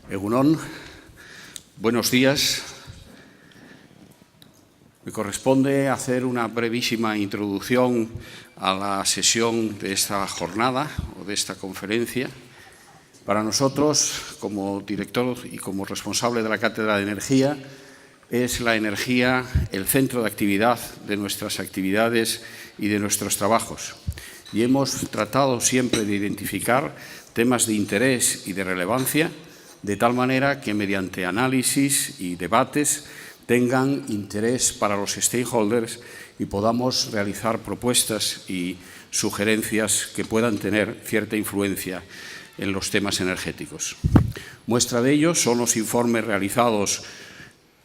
Egunon, buenos días. Me corresponde hacer una brevísima introducción a la sesión de esta jornada o de esta conferencia. Para nosotros, como director y como responsable de la Cátedra de Energía, es la energía el centro de actividad de nuestras actividades y de nuestros trabajos. Y hemos tratado siempre de identificar temas de interés y de relevancia, de tal manera que mediante análisis y debates tengan interés para los stakeholders y podamos realizar propuestas y sugerencias que puedan tener cierta influencia en los temas energéticos. Muestra de ello son los informes realizados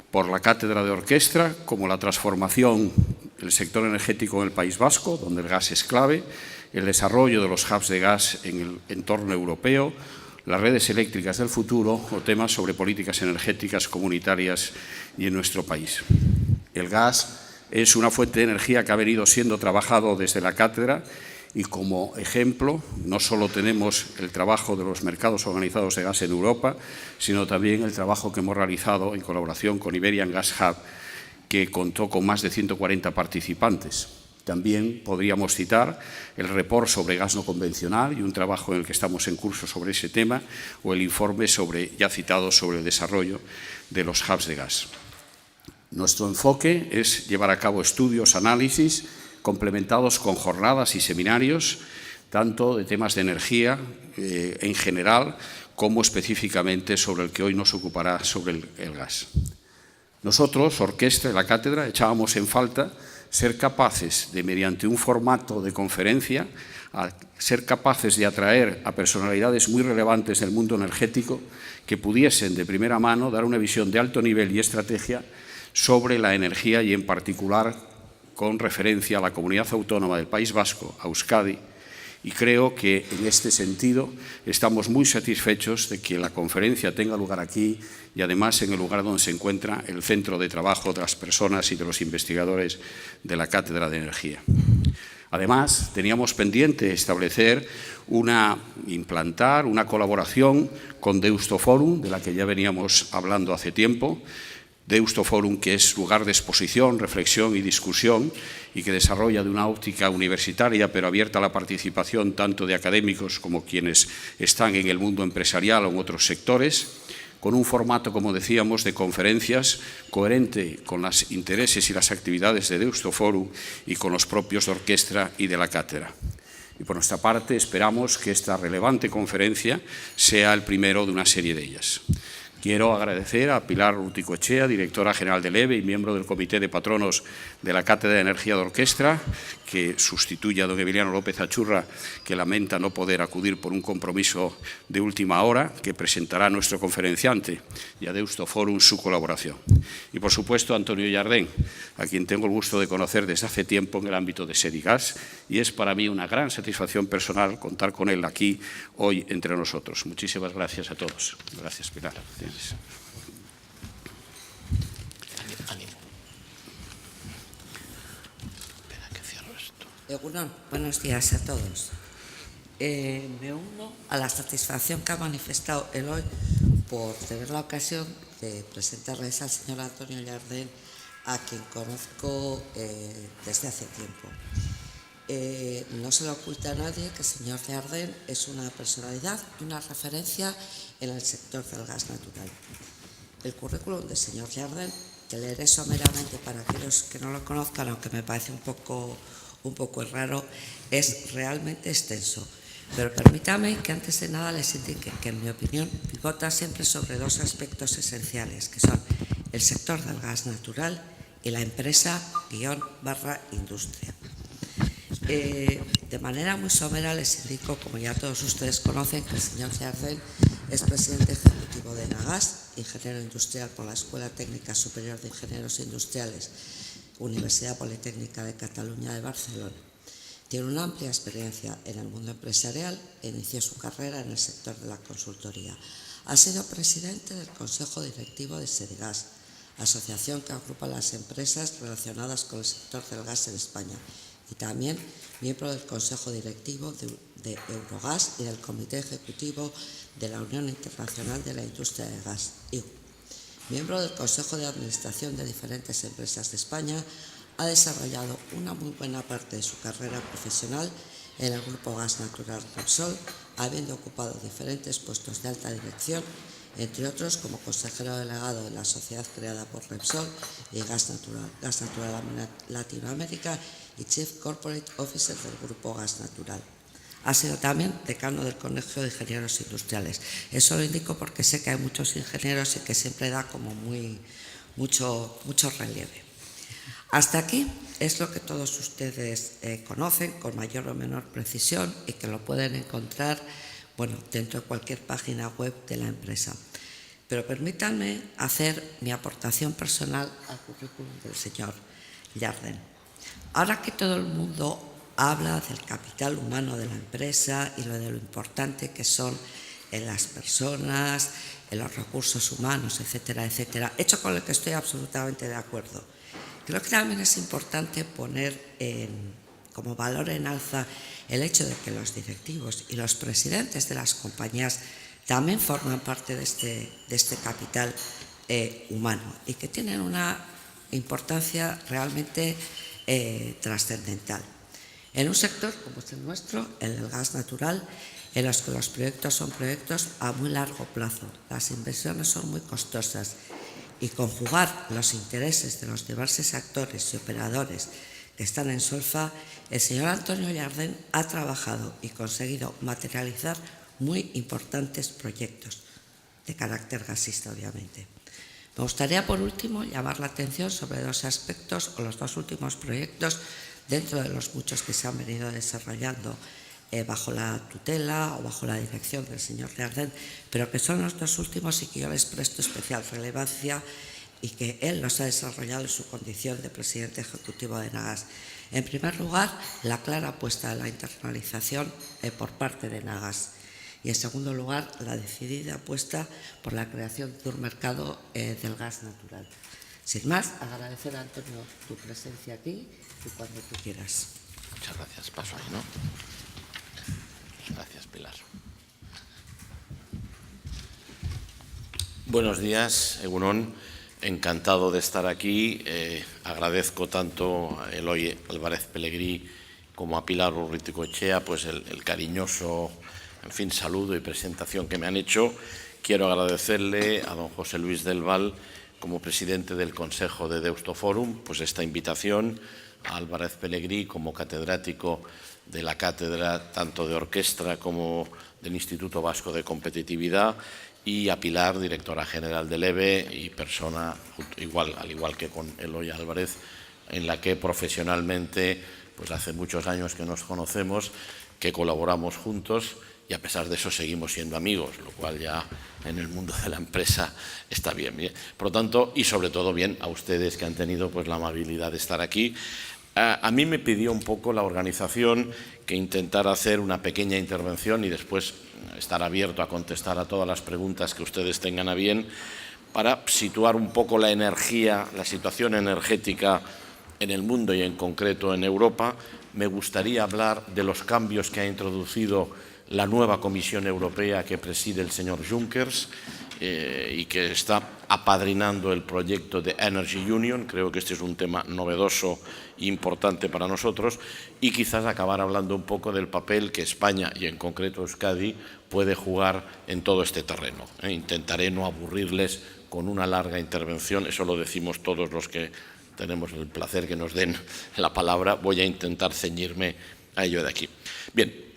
por la Cátedra de Orquestra, como la transformación del sector energético en el País Vasco, donde el gas es clave, el desarrollo de los hubs de gas en el entorno europeo, las redes eléctricas del futuro o temas sobre políticas energéticas comunitarias y en nuestro país. El gas es una fuente de energía que ha venido siendo trabajado desde la cátedra y como ejemplo no solo tenemos el trabajo de los mercados organizados de gas en Europa, sino también el trabajo que hemos realizado en colaboración con Iberian Gas Hub, que contó con más de 140 participantes. También podríamos citar el report sobre gas no convencional y un trabajo en el que estamos en curso sobre ese tema, o el informe ya citado sobre el desarrollo de los hubs de gas. Nuestro enfoque es llevar a cabo estudios, análisis, complementados con jornadas y seminarios, tanto de temas de energía en general, como específicamente sobre el que hoy nos ocupará, sobre el gas. Nosotros, Orquestra y la Cátedra, echábamos en falta ser capaces de, mediante un formato de conferencia, ser capaces de atraer a personalidades muy relevantes del mundo energético que pudiesen de primera mano dar una visión de alto nivel y estrategia sobre la energía y en particular con referencia a la comunidad autónoma del País Vasco, a Euskadi, y creo que en este sentido estamos muy satisfechos de que la conferencia tenga lugar aquí y además en el lugar donde se encuentra el centro de trabajo de las personas y de los investigadores de la Cátedra de Energía. Además, teníamos pendiente implantar una colaboración con Deusto Forum, de la que ya veníamos hablando hace tiempo. Deusto Forum, que es lugar de exposición, reflexión y discusión y que desarrolla de una óptica universitaria, pero abierta a la participación tanto de académicos como quienes están en el mundo empresarial o en otros sectores, con un formato, como decíamos, de conferencias coherente con los intereses y las actividades de Deusto Forum y con los propios de Orquestra y de la Cátedra. Y por nuestra parte esperamos que esta relevante conferencia sea el primero de una serie de ellas. Quiero agradecer a Pilar Urticoechea, directora general del EVE y miembro del Comité de Patronos de la Cátedra de Energía de Orquestra, que sustituye a don Emiliano López Achurra, que lamenta no poder acudir por un compromiso de última hora, que presentará nuestro conferenciante, y a Deusto Forum su colaboración. Y, por supuesto, a Antonio Jardén, a quien tengo el gusto de conocer desde hace tiempo en el ámbito de Sedigas, y es para mí una gran satisfacción personal contar con él aquí hoy entre nosotros. Muchísimas gracias a todos. Gracias, Pilar. Buenos días a todos. Me uno a la satisfacción que ha manifestado Eloy por tener la ocasión de presentarles al señor Antonio Jardén, a quien conozco desde hace tiempo. No se le oculta a nadie que el señor Jardén es una personalidad y una referencia en el sector del gas natural. El currículum del señor Jardén, que leeré someramente para aquellos que no lo conozcan, aunque me parece un poco raro, es realmente extenso. Pero permítame que antes de nada les indique que, en mi opinión, pivota siempre sobre dos aspectos esenciales, que son el sector del gas natural y la empresa-industria. De manera muy somera les indico, como ya todos ustedes conocen, que el señor Jardén es presidente ejecutivo de Enagas, ingeniero industrial por la Escuela Técnica Superior de Ingenieros Industriales, Universidad Politécnica de Cataluña de Barcelona. Tiene una amplia experiencia en el mundo empresarial e inició su carrera en el sector de la consultoría. Ha sido presidente del Consejo Directivo de Sedigas, asociación que agrupa las empresas relacionadas con el sector del gas en España, y también miembro del Consejo Directivo de Eurogas y del Comité Ejecutivo de la Unión Internacional de la Industria del Gas, IGU. Miembro del Consejo de Administración de diferentes empresas de España, ha desarrollado una muy buena parte de su carrera profesional en el Grupo Gas Natural Repsol, habiendo ocupado diferentes puestos de alta dirección, entre otros como consejero delegado de la sociedad creada por Repsol y Gas Natural Latinoamérica y Chief Corporate Officer del Grupo Gas Natural. Ha sido también decano del Colegio de Ingenieros Industriales. Eso lo indico porque sé que hay muchos ingenieros y que siempre da como mucho relieve. Hasta aquí es lo que todos ustedes conocen con mayor o menor precisión y que lo pueden encontrar dentro de cualquier página web de la empresa. Pero permítanme hacer mi aportación personal al currículum del señor Jardén. Ahora que todo el mundo habla del capital humano de la empresa y de lo importante que son en las personas, en los recursos humanos, etcétera, etcétera, hecho con el que estoy absolutamente de acuerdo, creo que también es importante poner como valor en alza el hecho de que los directivos y los presidentes de las compañías también forman parte de este capital humano y que tienen una importancia realmente trascendental. En un sector como es el nuestro, el del gas natural, en los que los proyectos son proyectos a muy largo plazo, las inversiones son muy costosas y conjugar los intereses de los diversos actores y operadores que están en Solfa, el señor Antonio Jardén ha trabajado y conseguido materializar muy importantes proyectos de carácter gasista, obviamente. Me gustaría, por último, llamar la atención sobre dos aspectos o los dos últimos proyectos dentro de los muchos que se han venido desarrollando bajo la tutela o bajo la dirección del señor Jardén, pero que son los dos últimos y que yo les presto especial relevancia y que él los ha desarrollado en su condición de presidente ejecutivo de Nagas. En primer lugar, la clara apuesta a la internalización por parte de Nagas. Y en segundo lugar, la decidida apuesta por la creación de un mercado del gas natural. Sin más, agradecer a Antonio tu presencia aquí y cuando tú quieras. Muchas gracias. Paso ahí, ¿no? Gracias, Pilar. Buenos días, Egunon. Encantado de estar aquí. Agradezco tanto a Eloy Álvarez Pelegrí como a Pilar Urruticoechea pues el cariñoso, saludo y presentación que me han hecho. Quiero agradecerle a don José Luis del Val, como presidente del Consejo de Deustoforum, pues esta invitación, a Álvarez Pelegrí como catedrático de la cátedra tanto de orquesta como del Instituto Vasco de Competitividad, y a Pilar, directora general del EBE y persona, al igual que con Eloy Álvarez, en la que profesionalmente, pues hace muchos años que nos conocemos, que colaboramos juntos y a pesar de eso seguimos siendo amigos, lo cual ya en el mundo de la empresa está bien. Por lo tanto, y sobre todo bien a ustedes que han tenido pues la amabilidad de estar aquí. A mí me pidió un poco la organización que intentara hacer una pequeña intervención y después estar abierto a contestar a todas las preguntas que ustedes tengan a bien para situar un poco la energía, la situación energética en el mundo y en concreto en Europa. Me gustaría hablar de los cambios que ha introducido la nueva Comisión Europea que preside el señor Juncker y que está apadrinando el proyecto de Energy Union. Creo que este es un tema novedoso e importante para nosotros y quizás acabar hablando un poco del papel que España y en concreto Euskadi puede jugar en todo este terreno. Intentaré no aburrirles con una larga intervención, eso lo decimos todos los que tenemos el placer que nos den la palabra. Voy a intentar ceñirme a ello de aquí. Bien,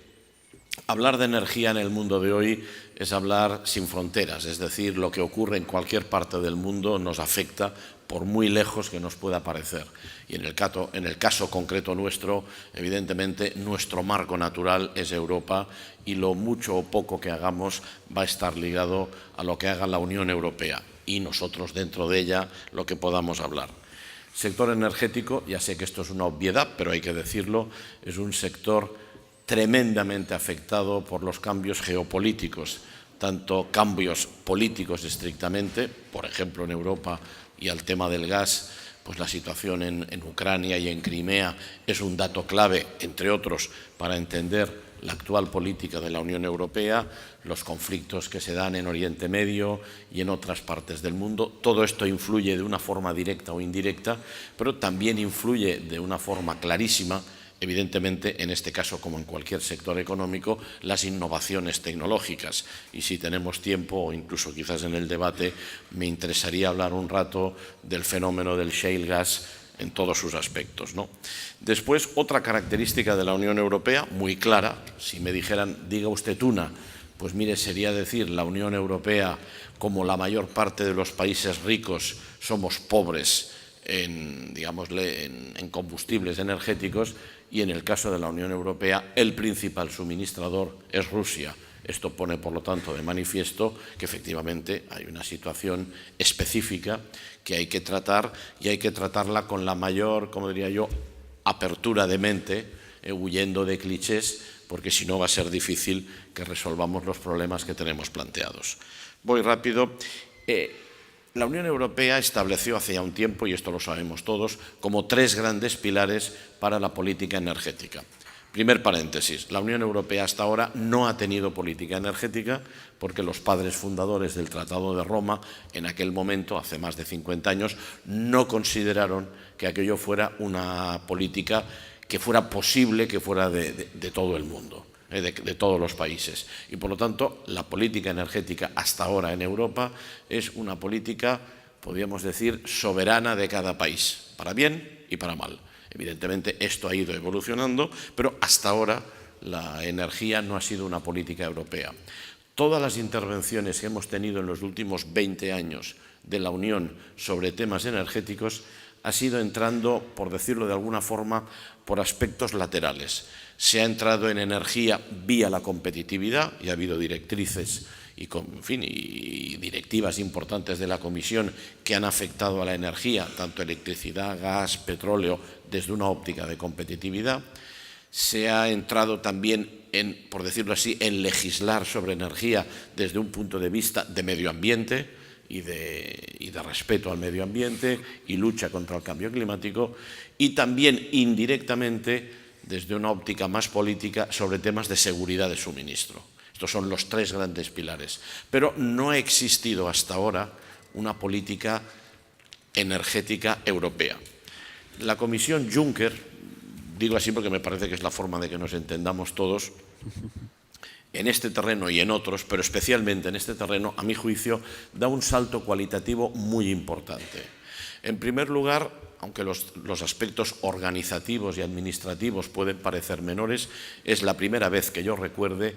hablar de energía en el mundo de hoy es hablar sin fronteras, es decir, lo que ocurre en cualquier parte del mundo nos afecta por muy lejos que nos pueda parecer. Y en el caso concreto nuestro, evidentemente, nuestro marco natural es Europa y lo mucho o poco que hagamos va a estar ligado a lo que haga la Unión Europea y nosotros dentro de ella lo que podamos hablar. Sector energético, ya sé que esto es una obviedad, pero hay que decirlo, es un sector tremendamente afectado por los cambios geopolíticos, tanto cambios políticos estrictamente, por ejemplo en Europa y al tema del gas, pues la situación en Ucrania y en Crimea es un dato clave, entre otros, para entender la actual política de la Unión Europea, los conflictos que se dan en Oriente Medio y en otras partes del mundo. Todo esto influye de una forma directa o indirecta, pero también influye de una forma clarísima, evidentemente, en este caso, como en cualquier sector económico, las innovaciones tecnológicas. Y si tenemos tiempo, o incluso quizás en el debate, me interesaría hablar un rato del fenómeno del shale gas en todos sus aspectos, ¿no? Después, otra característica de la Unión Europea, muy clara, si me dijeran, diga usted una, pues mire, sería decir, la Unión Europea, como la mayor parte de los países ricos, somos pobres digámosle, en combustibles energéticos, y en el caso de la Unión Europea el principal suministrador es Rusia. Esto pone, por lo tanto, de manifiesto que efectivamente hay una situación específica que hay que tratar, y hay que tratarla con la mayor, como diría yo, apertura de mente, huyendo de clichés, porque si no va a ser difícil que resolvamos los problemas que tenemos planteados. Voy rápido. La Unión Europea estableció hace ya un tiempo, y esto lo sabemos todos, como 3 grandes pilares para la política energética. Primer paréntesis, la Unión Europea hasta ahora no ha tenido política energética porque los padres fundadores del Tratado de Roma, en aquel momento, hace más de 50 años, no consideraron que aquello fuera una política que fuera posible, que fuera de todo el mundo. De todos los países. Y por lo tanto, la política energética hasta ahora en Europa es una política, podríamos decir, soberana de cada país, para bien y para mal. Evidentemente, esto ha ido evolucionando, pero hasta ahora la energía no ha sido una política europea. Todas las intervenciones que hemos tenido en los últimos 20 años de la Unión sobre temas energéticos ha sido entrando, por decirlo de alguna forma, por aspectos laterales. Se ha entrado en energía vía la competitividad, y ha habido directrices y directivas importantes de la Comisión que han afectado a la energía, tanto electricidad, gas, petróleo, desde una óptica de competitividad. Se ha entrado también por decirlo así, en legislar sobre energía desde un punto de vista de medio ambiente y de respeto al medio ambiente y lucha contra el cambio climático, y también indirectamente desde una óptica más política sobre temas de seguridad de suministro. Estos son los 3 grandes pilares. Pero no ha existido hasta ahora una política energética europea. La Comisión Juncker, digo así porque me parece que es la forma de que nos entendamos todos, en este terreno y en otros, pero especialmente en este terreno, a mi juicio, da un salto cualitativo muy importante. En primer lugar, aunque los aspectos organizativos y administrativos pueden parecer menores, es la primera vez que yo recuerde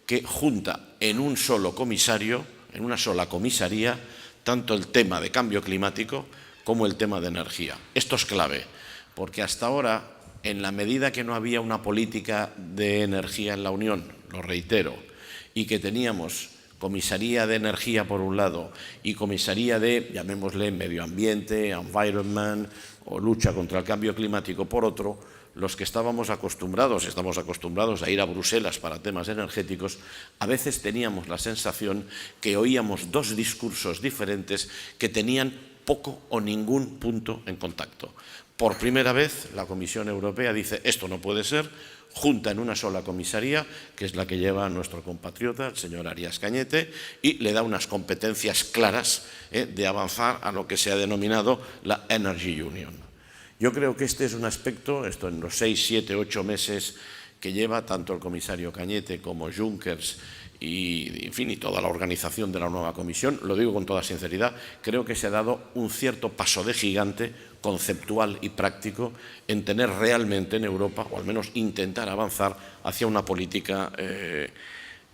que junta en un solo comisario, en una sola comisaría, tanto el tema de cambio climático como el tema de energía. Esto es clave, porque hasta ahora, en la medida que no había una política de energía en la Unión, lo reitero, y que teníamos comisaría de energía por un lado y comisaría de, llamémosle, medio ambiente, environment o lucha contra el cambio climático por otro, los que estamos acostumbrados a ir a Bruselas para temas energéticos, a veces teníamos la sensación que oíamos 2 discursos diferentes que tenían poco o ningún punto en contacto. Por primera vez, la Comisión Europea dice esto no puede ser, junta en una sola comisaría, que es la que lleva nuestro compatriota, el señor Arias Cañete, y le da unas competencias claras de avanzar a lo que se ha denominado la Energy Union. Yo creo que este es un aspecto, esto en los 6, 7, 8 meses que lleva tanto el comisario Cañete como Junckers y, en fin, y toda la organización de la nueva comisión, lo digo con toda sinceridad, creo que se ha dado un cierto paso de gigante conceptual y práctico en tener realmente en Europa, o al menos intentar avanzar hacia una política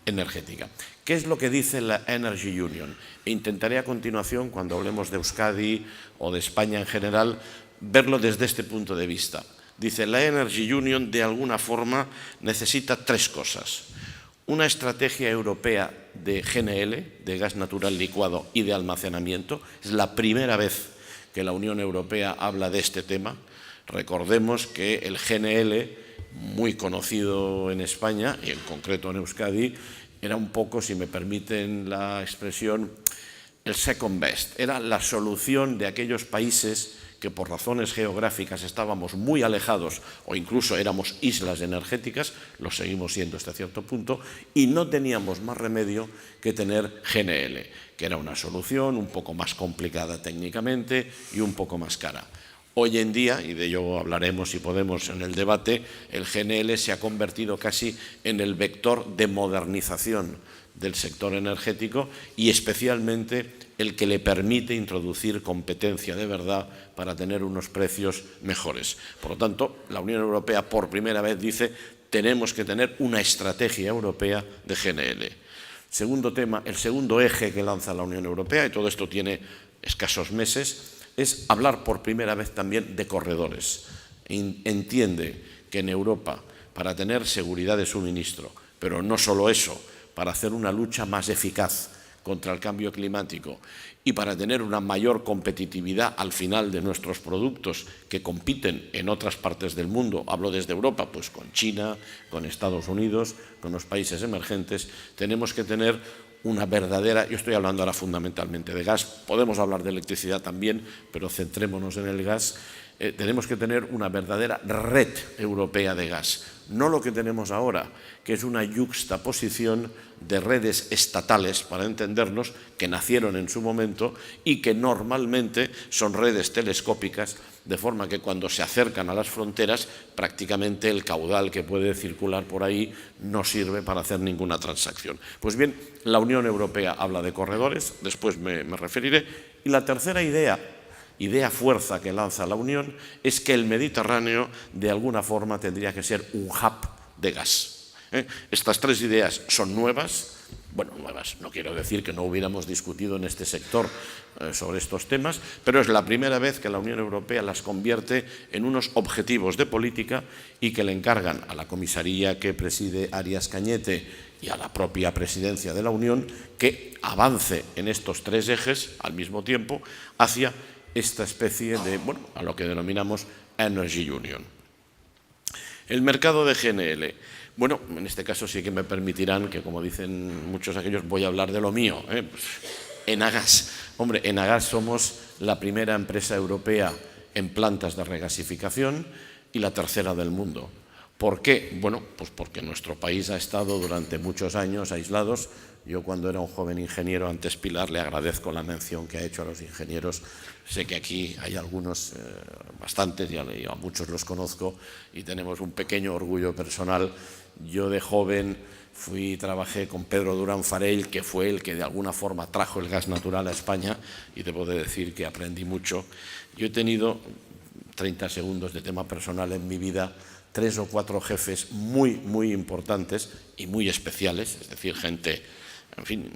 energética. ¿Qué es lo que dice la Energy Union? Intentaré a continuación, cuando hablemos de Euskadi o de España en general, verlo desde este punto de vista. Dice, la Energy Union de alguna forma necesita 3 cosas. Una estrategia europea de GNL, de gas natural licuado y de almacenamiento. Es la primera vez que la Unión Europea habla de este tema. Recordemos que el GNL, muy conocido en España y en concreto en Euskadi, era un poco, si me permiten la expresión, el second best. Era la solución de aquellos países que por razones geográficas estábamos muy alejados o incluso éramos islas energéticas, lo seguimos siendo hasta cierto punto, y no teníamos más remedio que tener GNL, que era una solución un poco más complicada técnicamente y un poco más cara. Hoy en día, y de ello hablaremos si podemos en el debate, el GNL se ha convertido casi en el vector de modernización del sector energético y especialmente el que le permite introducir competencia de verdad para tener unos precios mejores. Por lo tanto, la Unión Europea por primera vez dice tenemos que tener una estrategia europea de GNL. Segundo tema, el segundo eje que lanza la Unión Europea, y todo esto tiene escasos meses, es hablar por primera vez también de corredores. Entiende que en Europa, para tener seguridad de suministro, pero no solo eso, para hacer una lucha más eficaz contra el cambio climático y para tener una mayor competitividad al final de nuestros productos que compiten en otras partes del mundo, hablo desde Europa, pues con China, con Estados Unidos, con los países emergentes, tenemos que tener una verdadera, yo estoy hablando ahora fundamentalmente de gas, podemos hablar de electricidad también, pero centrémonos en el gas, tenemos que tener una verdadera red europea de gas, no lo que tenemos ahora, que es una yuxtaposición de redes estatales, para entendernos, que nacieron en su momento y que normalmente son redes telescópicas, de forma que cuando se acercan a las fronteras, prácticamente el caudal que puede circular por ahí no sirve para hacer ninguna transacción. Pues bien, la Unión Europea habla de corredores, después me referiré, y la tercera idea fuerza que lanza la Unión es que el Mediterráneo de alguna forma tendría que ser un hub de gas. Estas tres ideas son nuevas, bueno, nuevas, no quiero decir que no hubiéramos discutido en este sector sobre estos temas, pero es la primera vez que la Unión Europea las convierte en unos objetivos de política y que le encargan a la comisaría que preside Arias Cañete y a la propia presidencia de la Unión que avance en estos tres ejes al mismo tiempo hacia esta especie de, bueno, a lo que denominamos Energy Union. El mercado de GNL. Bueno, en este caso sí que me permitirán que, como dicen muchos de aquellos, voy a hablar de lo mío. Pues, Enagas. Hombre, Enagas somos la primera empresa europea en plantas de regasificación y la tercera del mundo. ¿Por qué? Bueno, pues porque nuestro país ha estado durante muchos años aislados. Yo cuando era un joven ingeniero, antes Pilar, le agradezco la mención que ha hecho a los ingenieros. Sé que aquí hay algunos, bastantes, y a muchos los conozco, y tenemos un pequeño orgullo personal. Yo de joven trabajé con Pedro Durán Farell, que fue el que de alguna forma trajo el gas natural a España, y debo de decir que aprendí mucho. Yo he tenido 30 segundos de tema personal en mi vida, 3 o 4 jefes muy importantes y muy especiales, es decir, gente, en fin,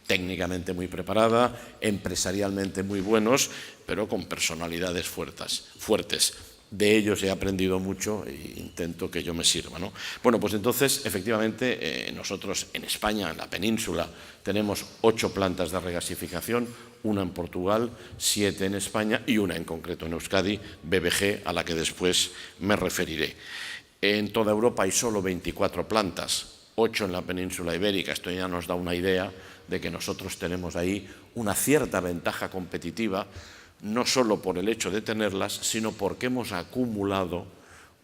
técnicamente muy preparada, empresarialmente muy buenos, pero con personalidades fuertes. De ellos he aprendido mucho e intento que yo me sirva, ¿no? Bueno, pues entonces, efectivamente, nosotros en España, en la península, tenemos 8 plantas de regasificación, una en Portugal, 7 en España y una en concreto en Euskadi, BBG, a la que después me referiré. En toda Europa hay solo 24 plantas, 8 en la península ibérica. Esto ya nos da una idea de que nosotros tenemos ahí una cierta ventaja competitiva, no solo por el hecho de tenerlas, sino porque hemos acumulado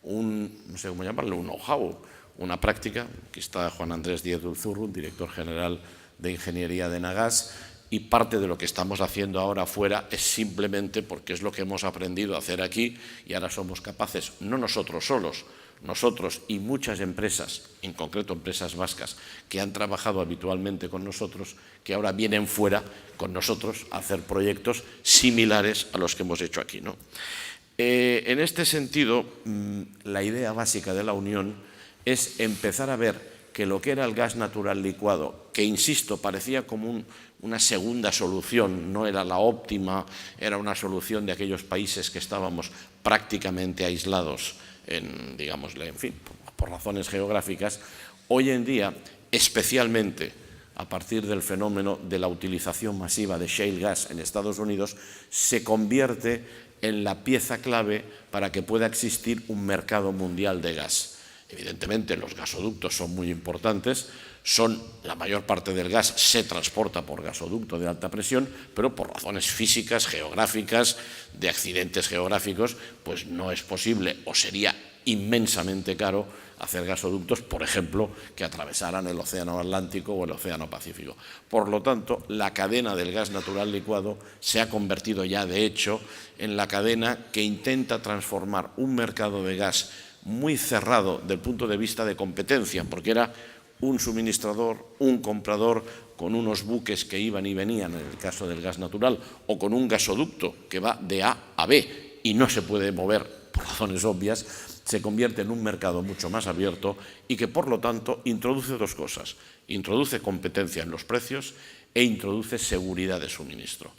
no sé cómo llamarlo, un know-how, una práctica. Aquí está Juan Andrés Díez Dulzurrun, director general de Ingeniería de Enagas, y parte de lo que estamos haciendo ahora fuera es simplemente porque es lo que hemos aprendido a hacer aquí y ahora somos capaces, no nosotros solos, nosotros y muchas empresas, en concreto empresas vascas, que han trabajado habitualmente con nosotros, que ahora vienen fuera con nosotros a hacer proyectos similares a los que hemos hecho aquí, ¿no? En este sentido, la idea básica de la Unión es empezar a ver que lo que era el gas natural licuado, que insisto, parecía como una segunda solución, no era la óptima, era una solución de aquellos países que estábamos prácticamente aislados, digámosle, en fin, por razones geográficas. Hoy en día, especialmente a partir del fenómeno de la utilización masiva de shale gas en Estados Unidos, se convierte en la pieza clave para que pueda existir un mercado mundial de gas. Evidentemente, los gasoductos son muy importantes, La mayor parte del gas se transporta por gasoducto de alta presión, pero por razones físicas, geográficas, de accidentes geográficos, pues no es posible o sería inmensamente caro hacer gasoductos, por ejemplo, que atravesaran el Océano Atlántico o el Océano Pacífico. Por lo tanto, la cadena del gas natural licuado se ha convertido ya, de hecho, en la cadena que intenta transformar un mercado de gas muy cerrado desde el punto de vista de competencia, porque era un suministrador, un comprador con unos buques que iban y venían, en el caso del gas natural, o con un gasoducto que va de A a B y no se puede mover por razones obvias, se convierte en un mercado mucho más abierto y que, por lo tanto, introduce dos cosas. Introduce competencia en los precios e introduce seguridad de suministro.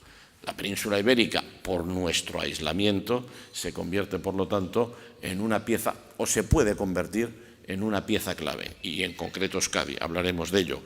La península ibérica, por nuestro aislamiento, se convierte, por lo tanto, en una pieza, o se puede convertir en una pieza clave, y en concreto Euskadi, hablaremos de ello.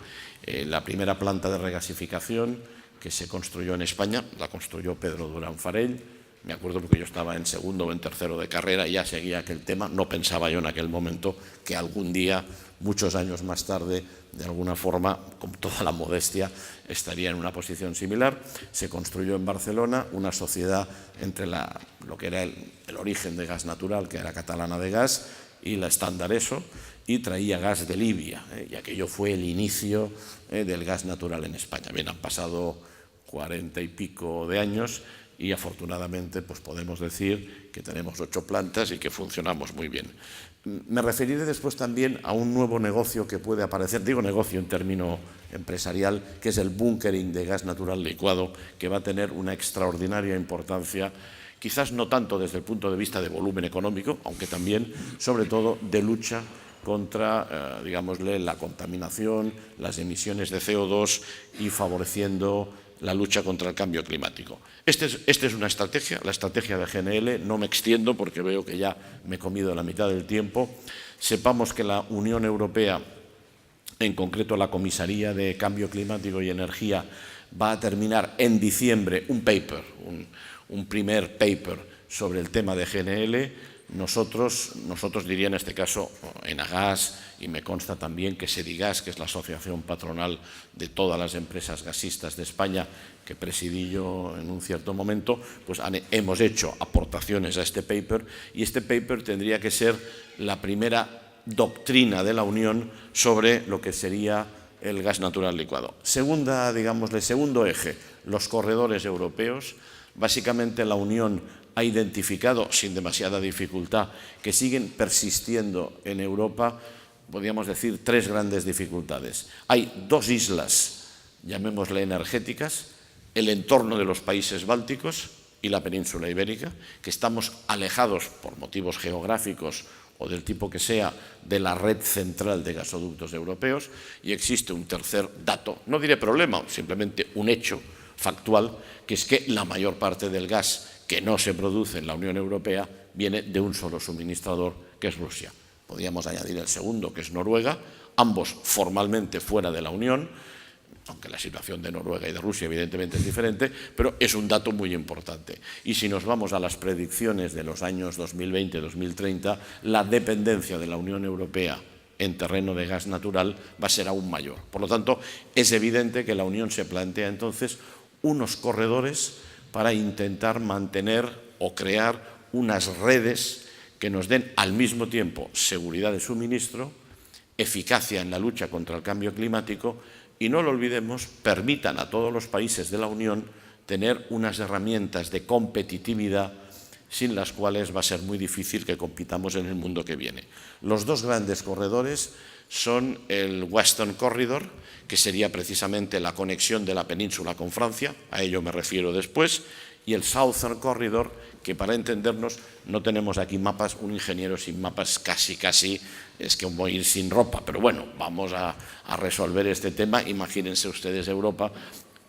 La primera planta de regasificación que se construyó en España, la construyó Pedro Durán Farell. Me acuerdo porque yo estaba en segundo o en tercero de carrera y ya seguía aquel tema. No pensaba yo en aquel momento que algún día, muchos años más tarde, de alguna forma, con toda la modestia, estaría en una posición similar. Se construyó en Barcelona una sociedad entre lo que era el origen de gas natural, que era Catalana de Gas, y la Estándar ESO, y traía gas de Libia, y aquello fue el inicio del gas natural en España. Bien, han pasado 40 y pico de años y afortunadamente pues podemos decir que tenemos 8 plantas y que funcionamos muy bien. Me referiré después también a un nuevo negocio que puede aparecer, digo negocio en término empresarial, que es el bunkering de gas natural licuado, que va a tener una extraordinaria importancia, quizás no tanto desde el punto de vista de volumen económico, aunque también, sobre todo, de lucha contra, digámosle, la contaminación, las emisiones de CO2 y favoreciendo la lucha contra el cambio climático. Esta es una estrategia, la estrategia de GNL. No me extiendo porque veo que ya me he comido la mitad del tiempo. Sepamos que la Unión Europea, en concreto la Comisaría de Cambio Climático y Energía, va a terminar en diciembre un paper, un primer paper sobre el tema de GNL. Nosotros diría en este caso Enagas, y me consta también que Sedigas, que es la asociación patronal de todas las empresas gasistas de España, que presidí yo en un cierto momento, pues hemos hecho aportaciones a este paper, y este paper tendría que ser la primera doctrina de la Unión sobre lo que sería el gas natural licuado. Segundo eje, los corredores europeos. Básicamente la Unión ha identificado, sin demasiada dificultad, que siguen persistiendo en Europa, podríamos decir, 3 grandes dificultades. Hay 2 islas, llamémosle energéticas, el entorno de los países bálticos y la península ibérica, que estamos alejados por motivos geográficos o del tipo que sea de la red central de gasoductos europeos, y existe un tercer dato, no diré problema, simplemente un hecho factual, que es que la mayor parte del gas que no se produce en la Unión Europea viene de un solo suministrador, que es Rusia. Podríamos añadir el segundo, que es Noruega, ambos formalmente fuera de la Unión, aunque la situación de Noruega y de Rusia evidentemente es diferente, pero es un dato muy importante. Y si nos vamos a las predicciones de los años 2020-2030, la dependencia de la Unión Europea en terreno de gas natural va a ser aún mayor. Por lo tanto, es evidente que la Unión se plantea entonces unos corredores para intentar mantener o crear unas redes que nos den al mismo tiempo seguridad de suministro, eficacia en la lucha contra el cambio climático y, no lo olvidemos, permitan a todos los países de la Unión tener unas herramientas de competitividad sin las cuales va a ser muy difícil que compitamos en el mundo que viene. Los 2 grandes corredores son el Western Corridor, que sería precisamente la conexión de la península con Francia, a ello me refiero después, y el Southern Corridor, que para entendernos no tenemos aquí mapas, un ingeniero sin mapas casi es que como ir sin ropa, pero bueno, vamos a resolver este tema. Imagínense ustedes Europa.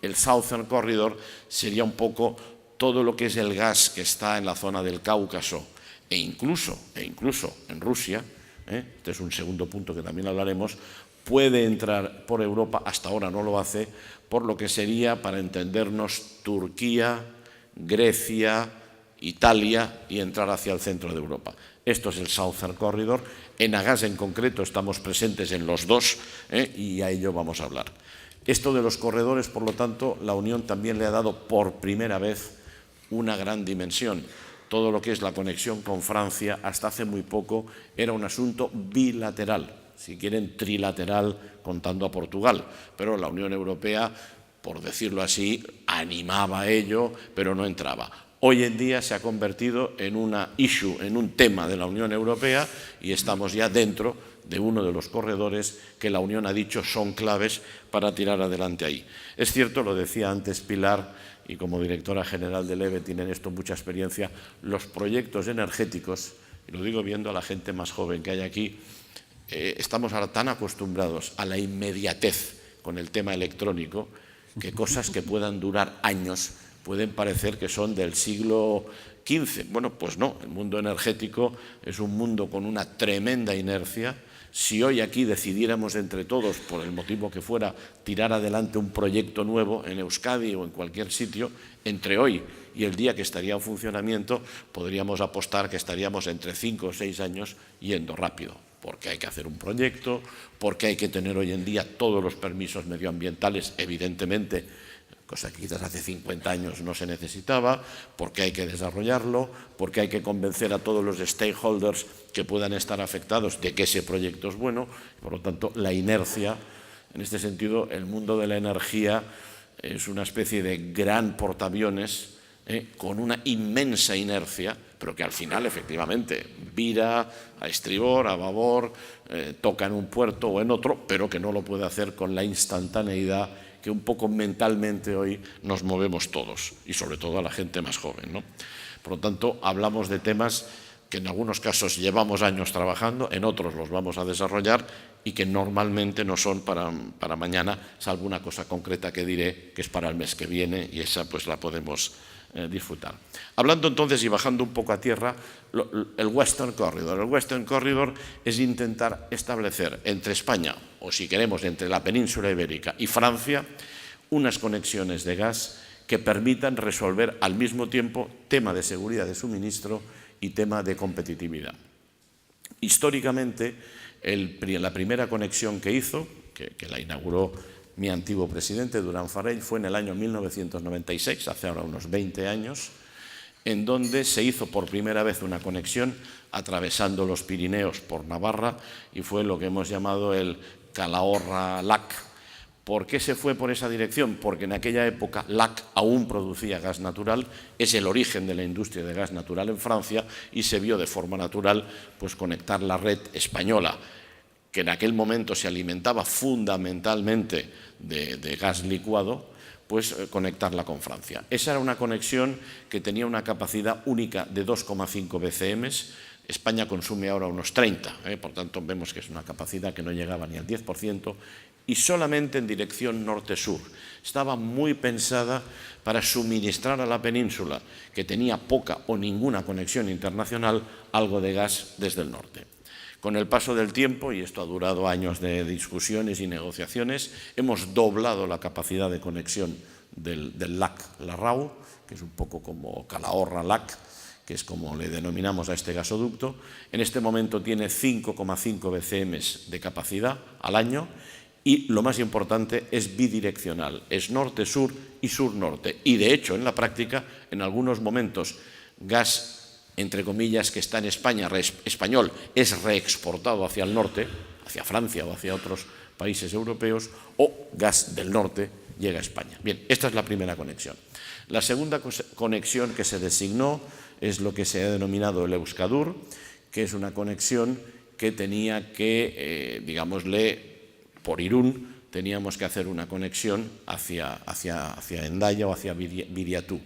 El Southern Corridor sería un poco todo lo que es el gas que está en la zona del Cáucaso e incluso en Rusia, este es un segundo punto que también hablaremos, puede entrar por Europa, hasta ahora no lo hace, por lo que sería, para entendernos, Turquía, Grecia, Italia y entrar hacia el centro de Europa. Esto es el Southern Corridor. Enagas en concreto estamos presentes en los dos, y a ello vamos a hablar. Esto de los corredores, por lo tanto, la Unión también le ha dado por primera vez una gran dimensión. Todo lo que es la conexión con Francia, hasta hace muy poco, era un asunto bilateral, si quieren trilateral, contando a Portugal. Pero la Unión Europea, por decirlo así, animaba a ello, pero no entraba. Hoy en día se ha convertido en una issue, en un tema de la Unión Europea, y estamos ya dentro de uno de los corredores que la Unión ha dicho son claves para tirar adelante ahí. Es cierto, lo decía antes Pilar, y como directora general del EVE tienen esto mucha experiencia, los proyectos energéticos, y lo digo viendo a la gente más joven que hay aquí, estamos ahora tan acostumbrados a la inmediatez con el tema electrónico que cosas que puedan durar años pueden parecer que son del siglo XV. Bueno, pues no, el mundo energético es un mundo con una tremenda inercia. Si hoy aquí decidiéramos entre todos, por el motivo que fuera, tirar adelante un proyecto nuevo en Euskadi o en cualquier sitio, entre hoy y el día que estaría en funcionamiento, podríamos apostar que estaríamos entre 5 o 6 años yendo rápido, porque hay que hacer un proyecto, porque hay que tener hoy en día todos los permisos medioambientales, evidentemente, cosa que quizás hace 50 años no se necesitaba, porque hay que desarrollarlo, porque hay que convencer a todos los stakeholders que puedan estar afectados de que ese proyecto es bueno. Por lo tanto, la inercia, en este sentido, el mundo de la energía es una especie de gran portaaviones con una inmensa inercia, pero que al final, efectivamente, vira a estribor, a babor, toca en un puerto o en otro, pero que no lo puede hacer con la instantaneidad que un poco mentalmente hoy nos movemos todos, y sobre todo a la gente más joven, ¿no? Por lo tanto, hablamos de temas que en algunos casos llevamos años trabajando, en otros los vamos a desarrollar y que normalmente no son para mañana, salvo una cosa concreta que diré que es para el mes que viene, y esa pues la podemos disfrutar. Hablando entonces y bajando un poco a tierra, el Western Corridor. El Western Corridor es intentar establecer entre España, o si queremos entre la península ibérica y Francia, unas conexiones de gas que permitan resolver al mismo tiempo tema de seguridad de suministro y tema de competitividad. Históricamente, la primera conexión que hizo, que la inauguró mi antiguo presidente, Durán Farell, fue en el año 1996, hace ahora unos 20 años, en donde se hizo por primera vez una conexión atravesando los Pirineos por Navarra, y fue lo que hemos llamado el Calahorra-Lac. ¿Por qué se fue por esa dirección? Porque en aquella época Lac aún producía gas natural, es el origen de la industria de gas natural en Francia, y se vio de forma natural pues conectar la red española, que en aquel momento se alimentaba fundamentalmente de gas licuado, pues conectarla con Francia. Esa era una conexión que tenía una capacidad única de 2,5 BCM. España consume ahora unos 30, por tanto vemos que es una capacidad que no llegaba ni al 10%, y solamente en dirección norte-sur. Estaba muy pensada para suministrar a la península, que tenía poca o ninguna conexión internacional, algo de gas desde el norte. Con el paso del tiempo, y esto ha durado años de discusiones y negociaciones, hemos doblado la capacidad de conexión del Lac-Larrau, que es un poco como Calahorra-Lac, que es como le denominamos a este gasoducto. En este momento tiene 5,5 BCM de capacidad al año, y lo más importante es bidireccional, es norte-sur y sur-norte. Y de hecho, en la práctica, en algunos momentos, gas entre comillas, que está en España, español, es reexportado hacia el norte, hacia Francia o hacia otros países europeos, o gas del norte llega a España. Bien, esta es la primera conexión. La segunda conexión que se designó es lo que se ha denominado el Euskadur, que es una conexión que tenía que, digámosle, por Irún, teníamos que hacer una conexión hacia Hendaya o hacia Viriatú.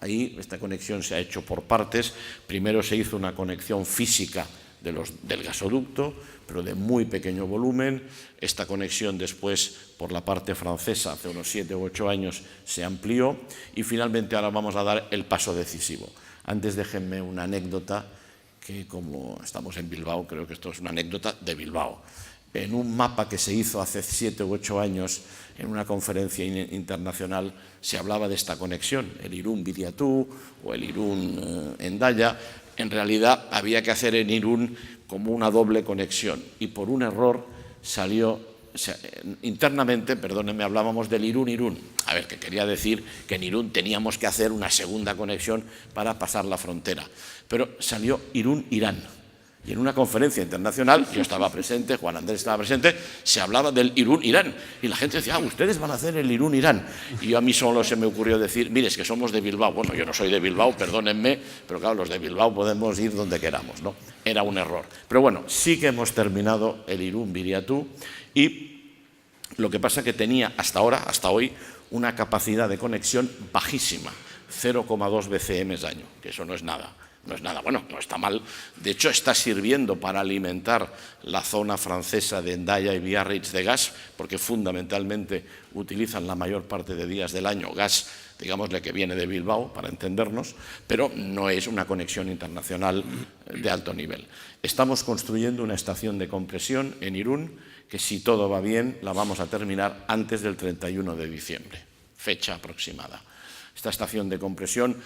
Ahí esta conexión se ha hecho por partes. Primero se hizo una conexión física del gasoducto, pero de muy pequeño volumen. Esta conexión después, por la parte francesa, hace unos 7 u 8 años, se amplió, y finalmente ahora vamos a dar el paso decisivo. Antes déjenme una anécdota, que como estamos en Bilbao, creo que esto es una anécdota de Bilbao. En un mapa que se hizo hace 7 u 8 años, en una conferencia internacional, se hablaba de esta conexión, el Irún-Viriatú o el Irún-Hendaya. en realidad había que hacer en Irún como una doble conexión y por un error salió, internamente, perdónenme, hablábamos del Irún-Irún. A ver, que quería decir que en Irún teníamos que hacer una segunda conexión para pasar la frontera, pero salió Irún-Irán. Y en una conferencia internacional, yo estaba presente, Juan Andrés estaba presente, se hablaba del Irún-Irán. Y la gente decía, ustedes van a hacer el Irún-Irán. Y a mí solo se me ocurrió decir, mire, es que somos de Bilbao. Bueno, yo no soy de Bilbao, perdónenme, pero claro, los de Bilbao podemos ir donde queramos, ¿no? Era un error. Pero bueno, sí que hemos terminado el Irún-Biriatú y lo que pasa que tenía hasta ahora, hasta hoy, una capacidad de conexión bajísima, 0,2 BCM año, que eso no es nada. No es nada, bueno, no está mal. De hecho, está sirviendo para alimentar la zona francesa de Hendaya y Biarritz de gas, porque fundamentalmente utilizan la mayor parte de días del año gas, digámosle que viene de Bilbao, para entendernos, pero no es una conexión internacional de alto nivel. Estamos construyendo una estación de compresión en Irún, que si todo va bien, la vamos a terminar antes del 31 de diciembre, fecha aproximada. Esta estación de compresión,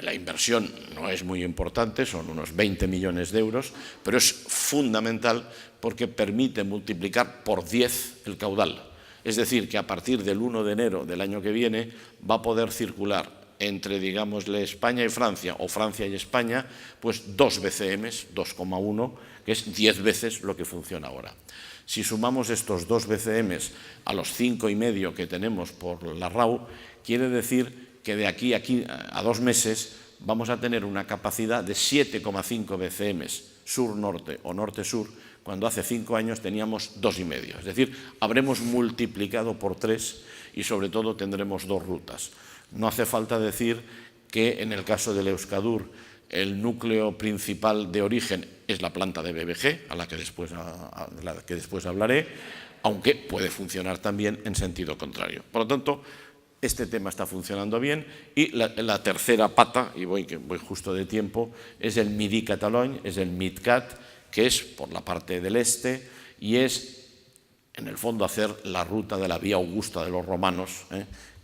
la inversión no es muy importante, son unos 20 millones de euros, pero es fundamental porque permite multiplicar por 10 el caudal. Es decir, que a partir del 1 de enero del año que viene va a poder circular entre, digámosle, España y Francia, o Francia y España, pues 2 BCM, 2,1, que es 10 veces lo que funciona ahora. Si sumamos estos 2 BCM a los 5,5 que tenemos por la RAU, quiere decir que de aquí a 2 meses vamos a tener una capacidad de 7,5 BCM sur-norte o norte-sur, cuando hace 5 años teníamos 2,5. Es decir, habremos multiplicado por 3 y sobre todo tendremos 2 rutas. No hace falta decir que en el caso del Euskadur el núcleo principal de origen es la planta de BBG, a la que después hablaré, aunque puede funcionar también en sentido contrario. Por lo tanto, este tema está funcionando bien y la tercera pata, y voy justo de tiempo, es el Midi Catalogne, es el MidCat, que es por la parte del este y es, en el fondo, hacer la ruta de la Vía Augusta de los romanos,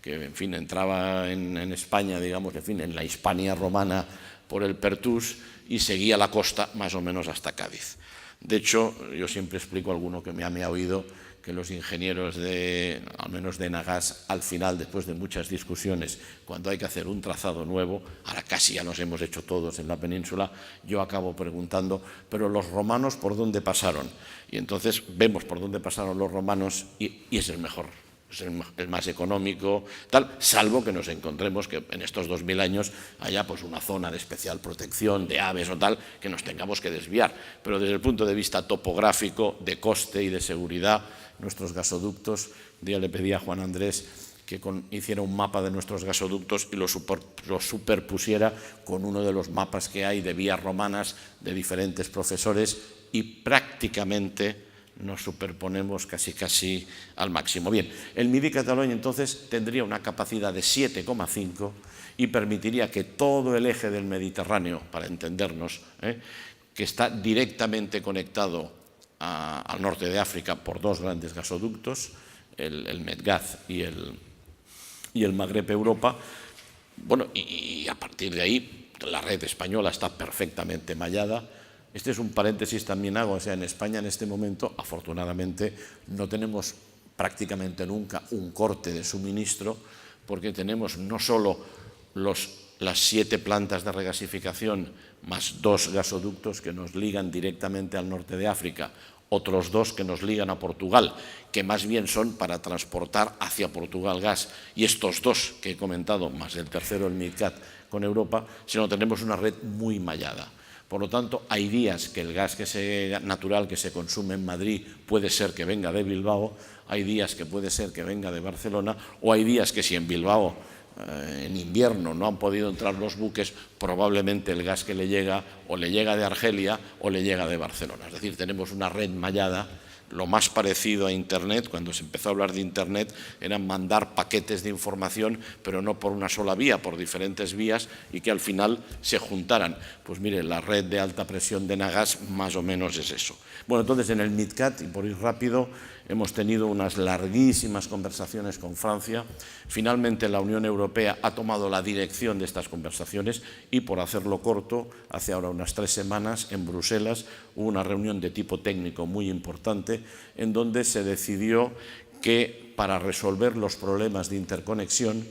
que, en fin, entraba en España, digamos, en fin, en la Hispania romana por el Pertús y seguía la costa más o menos hasta Cádiz. De hecho, yo siempre explico a alguno que me ha oído que los ingenieros al menos de Enagás, al final, después de muchas discusiones, cuando hay que hacer un trazado nuevo, ahora casi ya nos hemos hecho todos en la península, yo acabo preguntando, pero los romanos, ¿por dónde pasaron? Y entonces vemos por dónde pasaron los romanos y es el mejor. Es el más económico, tal, salvo que nos encontremos que en estos 2000 años haya pues una zona de especial protección de aves o tal, que nos tengamos que desviar. Pero desde el punto de vista topográfico, de coste y de seguridad, nuestros gasoductos, un día le pedí a Juan Andrés que hiciera un mapa de nuestros gasoductos y lo superpusiera con uno de los mapas que hay de vías romanas de diferentes profesores y prácticamente nos superponemos casi al máximo. Bien, el Midi Catalogne entonces tendría una capacidad de 7,5 y permitiría que todo el eje del Mediterráneo, para entendernos, que está directamente conectado al norte de África por 2 grandes gasoductos, el Medgaz y el Magreb-Europa, bueno, y a partir de ahí la red española está perfectamente mallada. Este es un paréntesis también hago, o sea, en España en este momento, afortunadamente, no tenemos prácticamente nunca un corte de suministro, porque tenemos no solo las 7 plantas de regasificación más 2 gasoductos que nos ligan directamente al norte de África, otros 2 que nos ligan a Portugal, que más bien son para transportar hacia Portugal gas, y estos 2 que he comentado, más el tercero, el MidCat, con Europa, sino tenemos una red muy mallada. Por lo tanto, hay días que el gas natural que se consume en Madrid puede ser que venga de Bilbao, hay días que puede ser que venga de Barcelona, o hay días que si en Bilbao en invierno no han podido entrar los buques, probablemente el gas que le llega o le llega de Argelia o le llega de Barcelona. Es decir, tenemos una red mallada. Lo más parecido a Internet, cuando se empezó a hablar de Internet, era mandar paquetes de información, pero no por una sola vía, por diferentes vías, y que al final se juntaran. Pues mire, la red de alta presión de Enagás más o menos es eso. Bueno, entonces en el MidCat, y por ir rápido, hemos tenido unas larguísimas conversaciones con Francia. Finalmente la Unión Europea ha tomado la dirección de estas conversaciones y, por hacerlo corto, hace ahora unas 3 semanas en Bruselas hubo una reunión de tipo técnico muy importante en donde se decidió que para resolver los problemas de interconexión,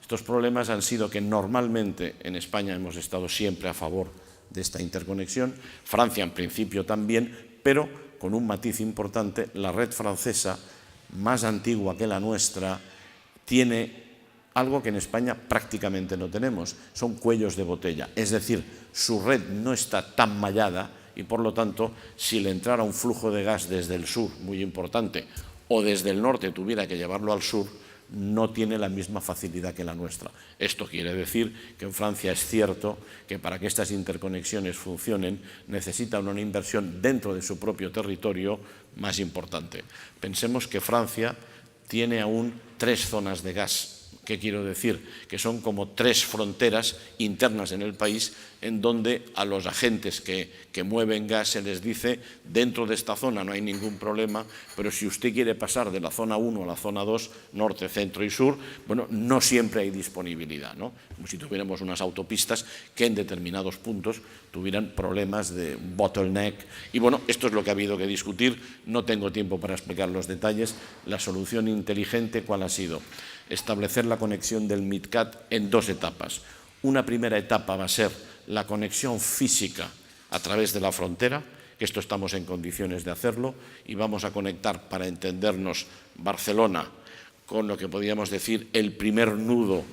estos problemas han sido que normalmente en España hemos estado siempre a favor de esta interconexión, Francia en principio también, pero con un matiz importante: la red francesa, más antigua que la nuestra, tiene algo que en España prácticamente no tenemos, son cuellos de botella, es decir, su red no está tan mallada y, por lo tanto, si le entrara un flujo de gas desde el sur muy importante o desde el norte tuviera que llevarlo al sur, no tiene la misma facilidad que la nuestra. Esto quiere decir que en Francia es cierto que para que estas interconexiones funcionen necesitan una inversión dentro de su propio territorio más importante. Pensemos que Francia tiene aún 3 zonas de gas. ¿Qué quiero decir? Que son como 3 fronteras internas en el país en donde a los agentes que mueven gas se les dice: dentro de esta zona no hay ningún problema, pero si usted quiere pasar de la zona 1 a la zona 2, norte, centro y sur, bueno, no siempre hay disponibilidad, ¿no? Como si tuviéramos unas autopistas que en determinados puntos tuvieran problemas de bottleneck. Y bueno, esto es lo que ha habido que discutir. No tengo tiempo para explicar los detalles. La solución inteligente, ¿cuál ha sido? Establecer la conexión del MidCat en 2 etapas. Una primera etapa va a ser la conexión física a través de la frontera, que esto estamos en condiciones de hacerlo, y vamos a conectar, para entendernos, Barcelona con lo que podríamos decir el primer nudo,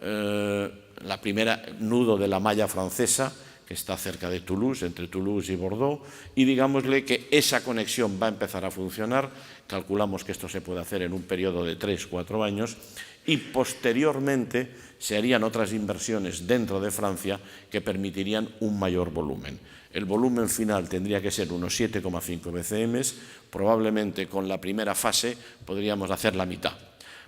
la primera nudo de la malla francesa, que está cerca de Toulouse, entre Toulouse y Bordeaux, y digámosle que esa conexión va a empezar a funcionar. Calculamos que esto se puede hacer en un periodo de 3-4 años, y posteriormente se harían otras inversiones dentro de Francia que permitirían un mayor volumen. El volumen final tendría que ser unos 7,5 BCM, probablemente con la primera fase podríamos hacer la mitad.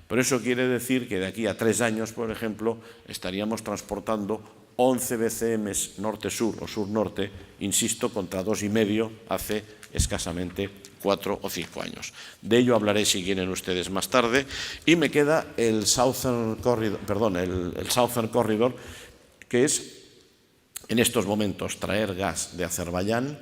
Pero eso quiere decir que de aquí a 3 años, por ejemplo, estaríamos transportando 11 BCM norte-sur o sur-norte, insisto, contra 2,5 hace escasamente 4 o 5 años. De ello hablaré, si quieren ustedes, más tarde. Y me queda el Southern Corridor, que es en estos momentos traer gas de Azerbaiyán.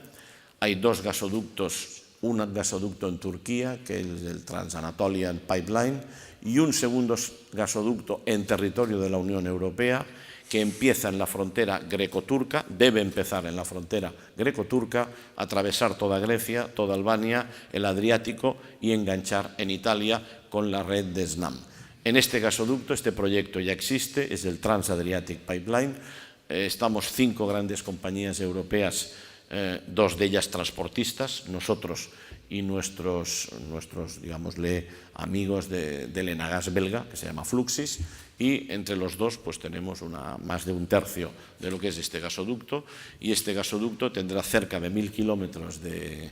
Hay 2 gasoductos, un gasoducto en Turquía, que es el Trans-Anatolian Pipeline, y un segundo gasoducto en territorio de la Unión Europea, que empieza en la frontera greco-turca, debe empezar en la frontera greco-turca, atravesar toda Grecia, toda Albania, el Adriático y enganchar en Italia con la red de Snam. En este gasoducto, este proyecto ya existe, es el Trans-Adriatic Pipeline. Estamos 5 grandes compañías europeas, 2 de ellas transportistas, nosotros y nuestros digámosle, amigos del Enagás belga, que se llama Fluxys, y entre los 2 pues tenemos más de 1/3 de lo que es este gasoducto, y este gasoducto tendrá cerca de 1000 kilómetros de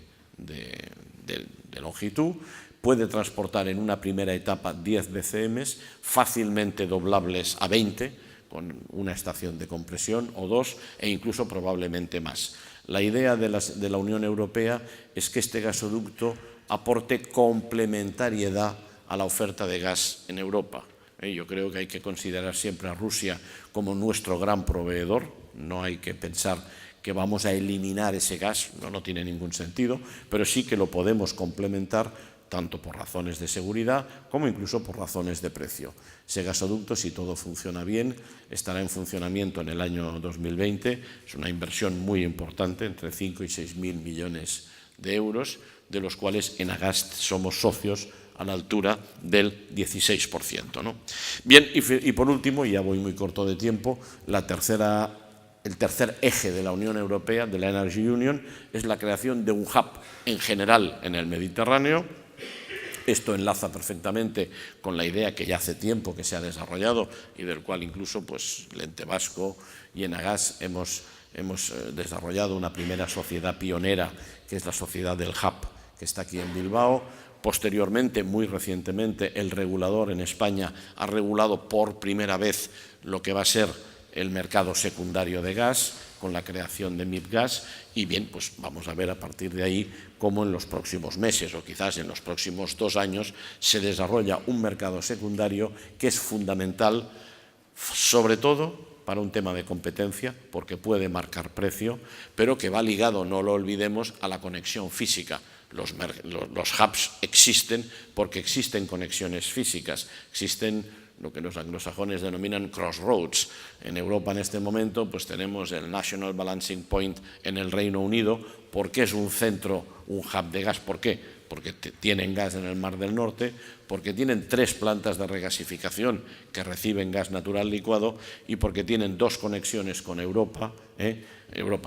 longitud, puede transportar en una primera etapa 10 BCM, fácilmente doblables a 20, con una estación de compresión o 2, e incluso probablemente más. La idea de la Unión Europea es que este gasoducto aporte complementariedad a la oferta de gas en Europa. Yo creo que hay que considerar siempre a Rusia como nuestro gran proveedor. No hay que pensar que vamos a eliminar ese gas, no tiene ningún sentido, pero sí que lo podemos complementar tanto por razones de seguridad como incluso por razones de precio. Ese gasoducto, si todo funciona bien, estará en funcionamiento en el año 2020. Es una inversión muy importante, entre 5 y 6.000 millones de euros, de los cuales en Agast somos socios a la altura del 16%, ¿no? Bien, y por último, y ya voy muy corto de tiempo, el tercer eje de la Unión Europea, de la Energy Union, es la creación de un hub en general en el Mediterráneo. Esto enlaza perfectamente con la idea que ya hace tiempo que se ha desarrollado y del cual incluso pues, Ente Vasco y Enagás hemos desarrollado una primera sociedad pionera, que es la sociedad del hub, que está aquí en Bilbao. Posteriormente, muy recientemente, el regulador en España ha regulado por primera vez lo que va a ser el mercado secundario de gas. con la creación de MIPGAS y bien, pues vamos a ver a partir de ahí cómo en los próximos meses o quizás en los próximos 2 años se desarrolla un mercado secundario que es fundamental, sobre todo para un tema de competencia, porque puede marcar precio, pero que va ligado, no lo olvidemos, a la conexión física. Los hubs existen porque existen conexiones físicas, existen lo que los anglosajones denominan crossroads. En Europa en este momento pues tenemos el National Balancing Point en el Reino Unido. ¿Por qué es un centro, un hub de gas? ¿Por qué? Porque tienen gas en el Mar del Norte, porque tienen 3 plantas de regasificación que reciben gas natural licuado y porque tienen 2 conexiones con Europa,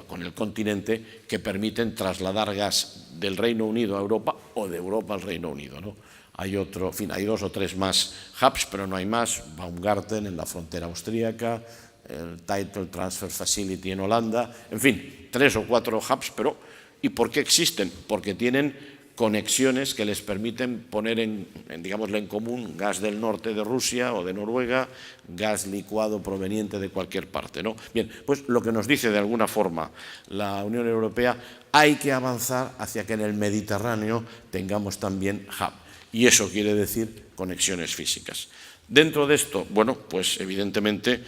con el continente, que permiten trasladar gas del Reino Unido a Europa o de Europa al Reino Unido, ¿no? Hay 2 o 3 más hubs, pero no hay más. Baumgarten en la frontera austríaca, el Tidal Transfer Facility en Holanda, en fin, 3 o 4 hubs, pero ¿y por qué existen? Porque tienen conexiones que les permiten poner en común gas del norte de Rusia o de Noruega, gas licuado proveniente de cualquier parte, ¿no? Bien, pues lo que nos dice de alguna forma la Unión Europea, hay que avanzar hacia que en el Mediterráneo tengamos también hub. Y eso quiere decir conexiones físicas. Dentro de esto, bueno, pues evidentemente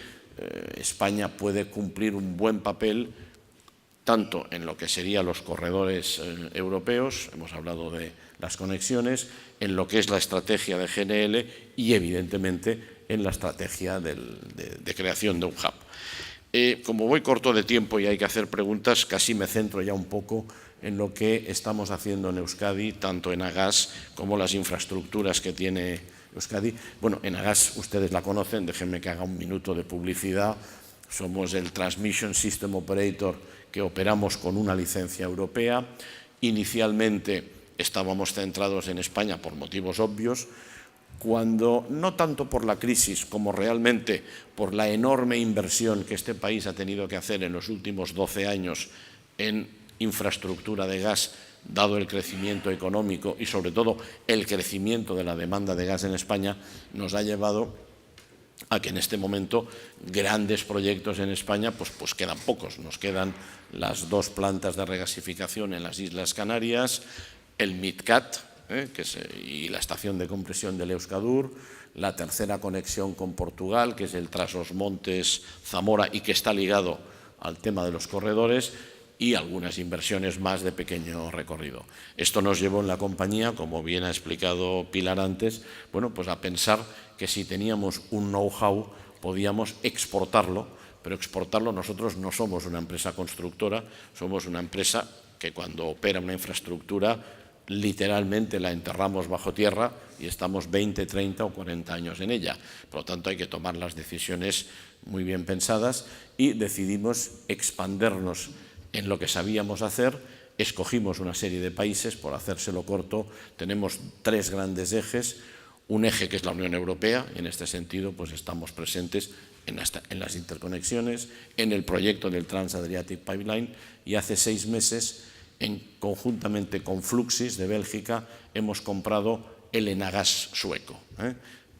España puede cumplir un buen papel tanto en lo que serían los corredores europeos, hemos hablado de las conexiones, en lo que es la estrategia de GNL y evidentemente en la estrategia de creación de un hub. Como voy corto de tiempo y hay que hacer preguntas, casi me centro ya un poco en lo que estamos haciendo en Euskadi, tanto en Agas como las infraestructuras que tiene Euskadi. Bueno, en Agas ustedes la conocen, déjenme que haga un minuto de publicidad. Somos el Transmission System Operator que operamos con una licencia europea. Inicialmente estábamos centrados en España por motivos obvios, cuando no tanto por la crisis como realmente por la enorme inversión que este país ha tenido que hacer en los últimos 12 años en infraestructura de gas, dado el crecimiento económico y sobre todo el crecimiento de la demanda de gas en España, nos ha llevado a que en este momento grandes proyectos en España pues quedan pocos. Nos quedan las 2 plantas de regasificación en las Islas Canarias, el MidCat y la estación de compresión del Euskadur, la tercera conexión con Portugal, que es el Trasosmontes Zamora y que está ligado al tema de los corredores, y algunas inversiones más de pequeño recorrido. Esto nos llevó en la compañía, como bien ha explicado Pilar antes, bueno, pues a pensar que si teníamos un know-how podíamos exportarlo, pero exportarlo nosotros no somos una empresa constructora, somos una empresa que cuando opera una infraestructura literalmente la enterramos bajo tierra y estamos 20, 30 o 40 años en ella. Por lo tanto, hay que tomar las decisiones muy bien pensadas y decidimos expandernos en lo que sabíamos hacer. Escogimos una serie de países, por hacérselo corto, tenemos 3 grandes ejes. Un eje que es la Unión Europea, y en este sentido pues estamos presentes en las interconexiones, en el proyecto del Trans-Adriatic Pipeline, y hace 6 meses, conjuntamente con Fluxys de Bélgica, hemos comprado el Enagas sueco.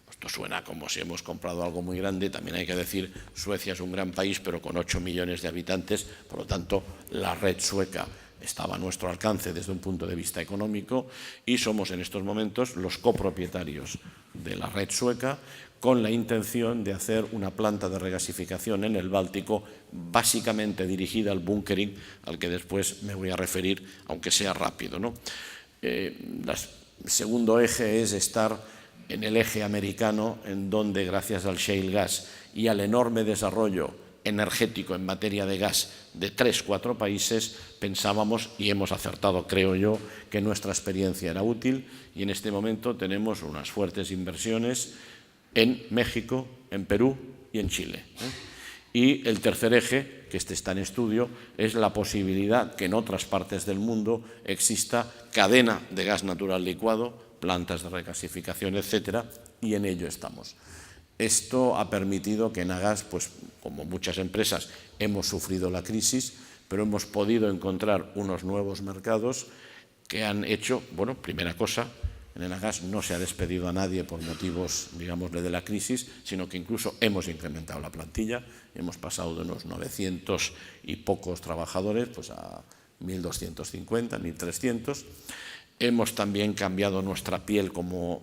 Esto suena como si hemos comprado algo muy grande, también hay que decir, Suecia es un gran país, pero con 8 millones de habitantes, por lo tanto, la red sueca estaba a nuestro alcance desde un punto de vista económico y somos en estos momentos los copropietarios de la red sueca, con la intención de hacer una planta de regasificación en el Báltico, básicamente dirigida al bunkering, al que después me voy a referir, aunque sea rápido, ¿no? El segundo eje es estar en el eje americano, en donde gracias al shale gas y al enorme desarrollo energético en materia de gas de 3-4 países, pensábamos, y hemos acertado, creo yo, que nuestra experiencia era útil, y en este momento tenemos unas fuertes inversiones en México, en Perú y en Chile. Y el tercer eje, que está en estudio, es la posibilidad que en otras partes del mundo exista cadena de gas natural licuado, plantas de regasificación, etcétera, y en ello estamos. Esto ha permitido que en Agas, pues como muchas empresas, hemos sufrido la crisis, pero hemos podido encontrar unos nuevos mercados que han hecho, bueno, primera cosa, En Enagas no se ha despedido a nadie por motivos, digámosle, de la crisis, sino que incluso hemos incrementado la plantilla. Hemos pasado de unos 900 y pocos trabajadores pues a 1.250, 1.300. Hemos también cambiado nuestra piel como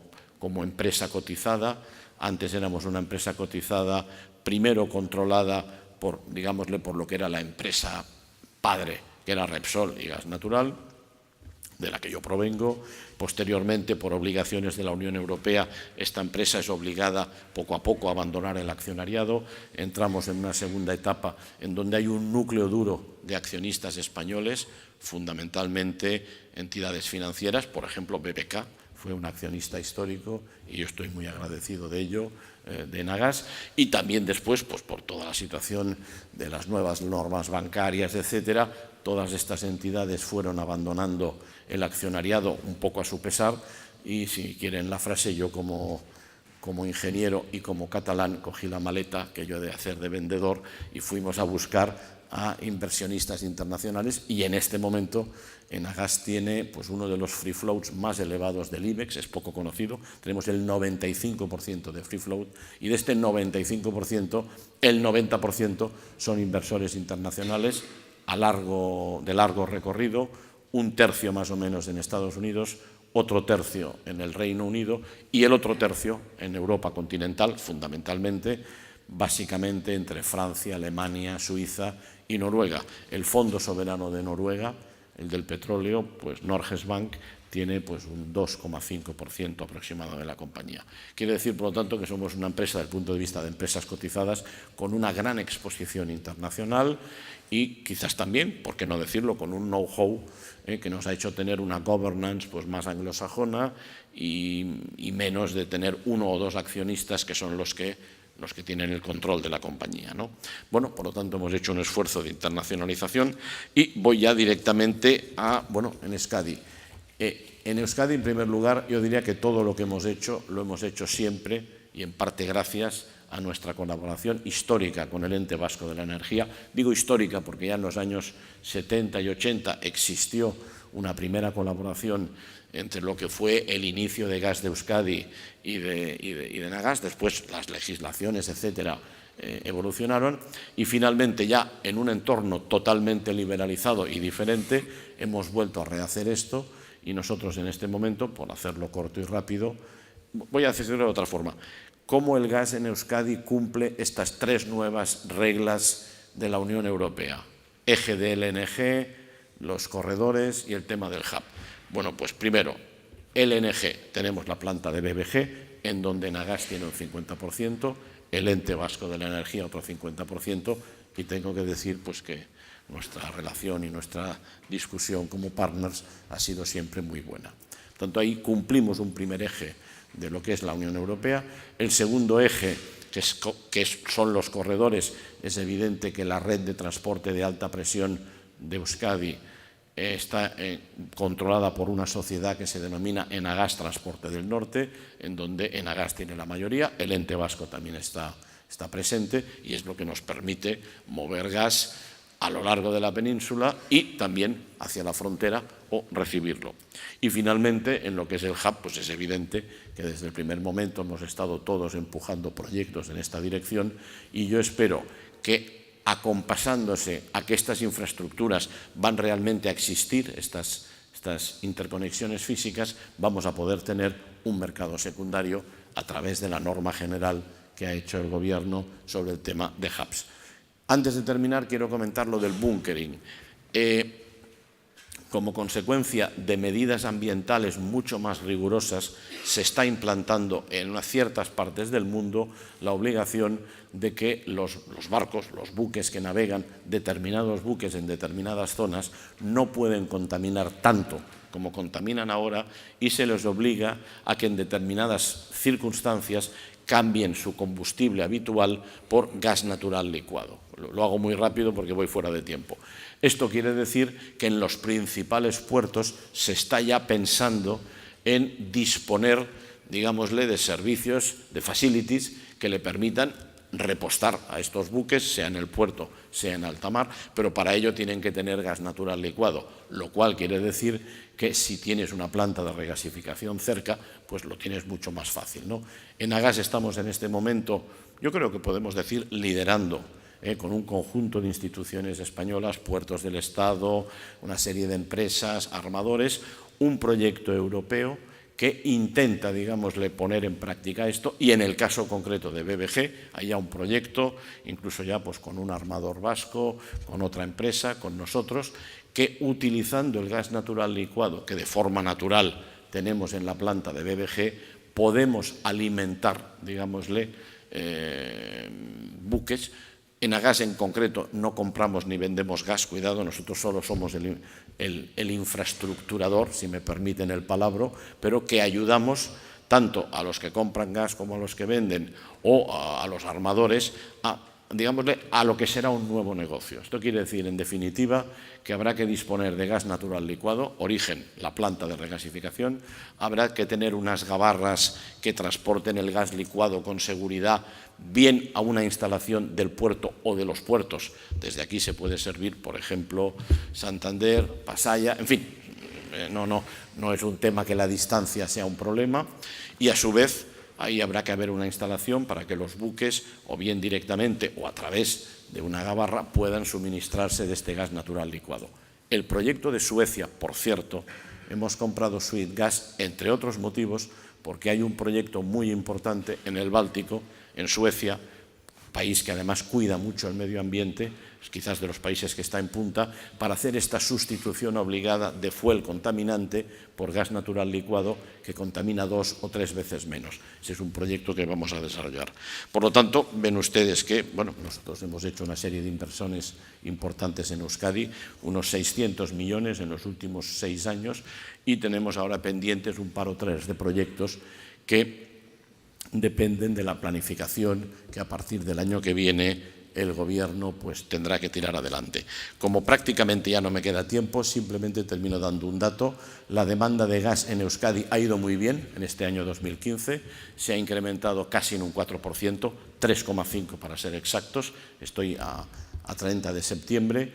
empresa cotizada. Antes éramos una empresa cotizada, primero controlada por, digámosle, por lo que era la empresa padre, que era Repsol y Gas Natural, de la que yo provengo. Posteriormente, por obligaciones de la Unión Europea, esta empresa es obligada poco a poco a abandonar el accionariado. Entramos en una segunda etapa en donde hay un núcleo duro de accionistas españoles, fundamentalmente entidades financieras, por ejemplo BBK, fue un accionista histórico y yo estoy muy agradecido de ello, de Enagas, y también después, pues por toda la situación de las nuevas normas bancarias, etcétera, todas estas entidades fueron abandonando el accionariado un poco a su pesar y, si quieren la frase, yo como ingeniero y como catalán cogí la maleta que yo he de hacer de vendedor y fuimos a buscar a inversionistas internacionales, y en este momento Enagas tiene pues uno de los free floats más elevados del IBEX, es poco conocido. Tenemos el 95% de free float, y de este 95%, el 90% son inversores internacionales de largo recorrido, un tercio más o menos en Estados Unidos, otro tercio en el Reino Unido y el otro tercio en Europa continental, fundamentalmente, básicamente entre Francia, Alemania, Suiza y Noruega. El Fondo Soberano de Noruega, el del petróleo, pues Norges Bank, tiene pues un 2,5% aproximado de la compañía. Quiere decir, por lo tanto, que somos una empresa, desde el punto de vista de empresas cotizadas, con una gran exposición internacional y quizás también, por qué no decirlo, con un know-how que nos ha hecho tener una governance pues más anglosajona y menos de tener uno o dos accionistas que son los que tienen el control de la compañía, ¿no? Bueno, por lo tanto, hemos hecho un esfuerzo de internacionalización y voy ya directamente en Euskadi. En Euskadi, en primer lugar, yo diría que todo lo que hemos hecho, lo hemos hecho siempre y en parte gracias a nuestra colaboración histórica con el Ente Vasco de la Energía. Digo histórica porque ya en los años 70 y 80 existió una primera colaboración entre lo que fue el inicio de Gas de Euskadi y de Enagas. Después las legislaciones, etcétera, evolucionaron y finalmente, ya en un entorno totalmente liberalizado y diferente, hemos vuelto a rehacer esto. Y nosotros en este momento, por hacerlo corto y rápido, voy a decirlo de otra forma, cómo el gas en Euskadi cumple estas tres nuevas reglas de la Unión Europea: eje de LNG, los corredores y el tema del hub. Bueno, pues primero, LNG, tenemos la planta de BBG, en donde Enagas tiene un 50%, el Ente Vasco de la Energía otro 50%, y tengo que decir pues que nuestra relación y nuestra discusión como partners ha sido siempre muy buena. Por tanto, ahí cumplimos un primer eje de lo que es la Unión Europea. El segundo eje, que son los corredores, es evidente que la red de transporte de alta presión de Euskadi está controlada por una sociedad que se denomina Enagas Transporte del Norte, en donde Enagas tiene la mayoría, el Ente Vasco también está presente, y es lo que nos permite mover gas a lo largo de la península y también hacia la frontera o recibirlo. Y finalmente, en lo que es el hub, pues es evidente que desde el primer momento hemos estado todos empujando proyectos en esta dirección, y yo espero que, acompasándose a que estas infraestructuras van realmente a existir, estas interconexiones físicas, vamos a poder tener un mercado secundario a través de la norma general que ha hecho el Gobierno sobre el tema de hubs. Antes de terminar, quiero comentar lo del bunkering. Como consecuencia de medidas ambientales mucho más rigurosas, se está implantando en ciertas partes del mundo la obligación de que los barcos, los buques que navegan, determinados buques en determinadas zonas, no pueden contaminar tanto como contaminan ahora, y se les obliga a que en determinadas circunstancias cambien su combustible habitual por gas natural licuado. Lo hago muy rápido porque voy fuera de tiempo. Esto quiere decir que en los principales puertos se está ya pensando en disponer, digámosle, de servicios, de facilities que le permitan repostar a estos buques, sea en el puerto, sea en alta mar, pero para ello tienen que tener gas natural licuado, lo cual quiere decir que si tienes una planta de regasificación cerca, pues lo tienes mucho más fácil, ¿no? En Agas estamos en este momento, yo creo que podemos decir, liderando, con un conjunto de instituciones españolas, puertos del Estado, una serie de empresas, armadores, un proyecto europeo que intenta, digámosle, poner en práctica esto, y en el caso concreto de BBG hay ya un proyecto, incluso ya pues con un armador vasco, con otra empresa, con nosotros, que utilizando el gas natural licuado, que de forma natural tenemos en la planta de BBG, podemos alimentar, digámosle, buques. En Agas en concreto no compramos ni vendemos gas, cuidado, nosotros solo somos el infraestructurador, si me permiten el palabra, pero que ayudamos tanto a los que compran gas como a los que venden o a los armadores digámosle, a lo que será un nuevo negocio. Esto quiere decir, en definitiva, que habrá que disponer de gas natural licuado, origen, la planta de regasificación, habrá que tener unas gabarras que transporten el gas licuado con seguridad, bien a una instalación del puerto o de los puertos. Desde aquí se puede servir, por ejemplo, Santander, Pasaia, en fin, no es un tema que la distancia sea un problema, y a su vez ahí habrá que haber una instalación para que los buques, o bien directamente o a través de una gabarra, puedan suministrarse de este gas natural licuado. El proyecto de Suecia, por cierto, hemos comprado Suedgas, entre otros motivos, porque hay un proyecto muy importante en el Báltico, en Suecia, país que además cuida mucho el medio ambiente, es quizás de los países que está en punta, para hacer esta sustitución obligada de fuel contaminante por gas natural licuado que contamina 2 o 3 veces menos. Ese es un proyecto que vamos a desarrollar. Por lo tanto, ven ustedes que, bueno, nosotros hemos hecho una serie de inversiones importantes en Euskadi, unos 600 millones en los últimos 6 años, y tenemos ahora pendientes un par o tres de proyectos que dependen de la planificación que a partir del año que viene el Gobierno pues tendrá que tirar adelante. Como prácticamente ya no me queda tiempo, simplemente termino dando un dato. La demanda de gas en Euskadi ha ido muy bien en este año 2015, se ha incrementado casi en un 4%, 3,5% para ser exactos, estoy a 30 de septiembre,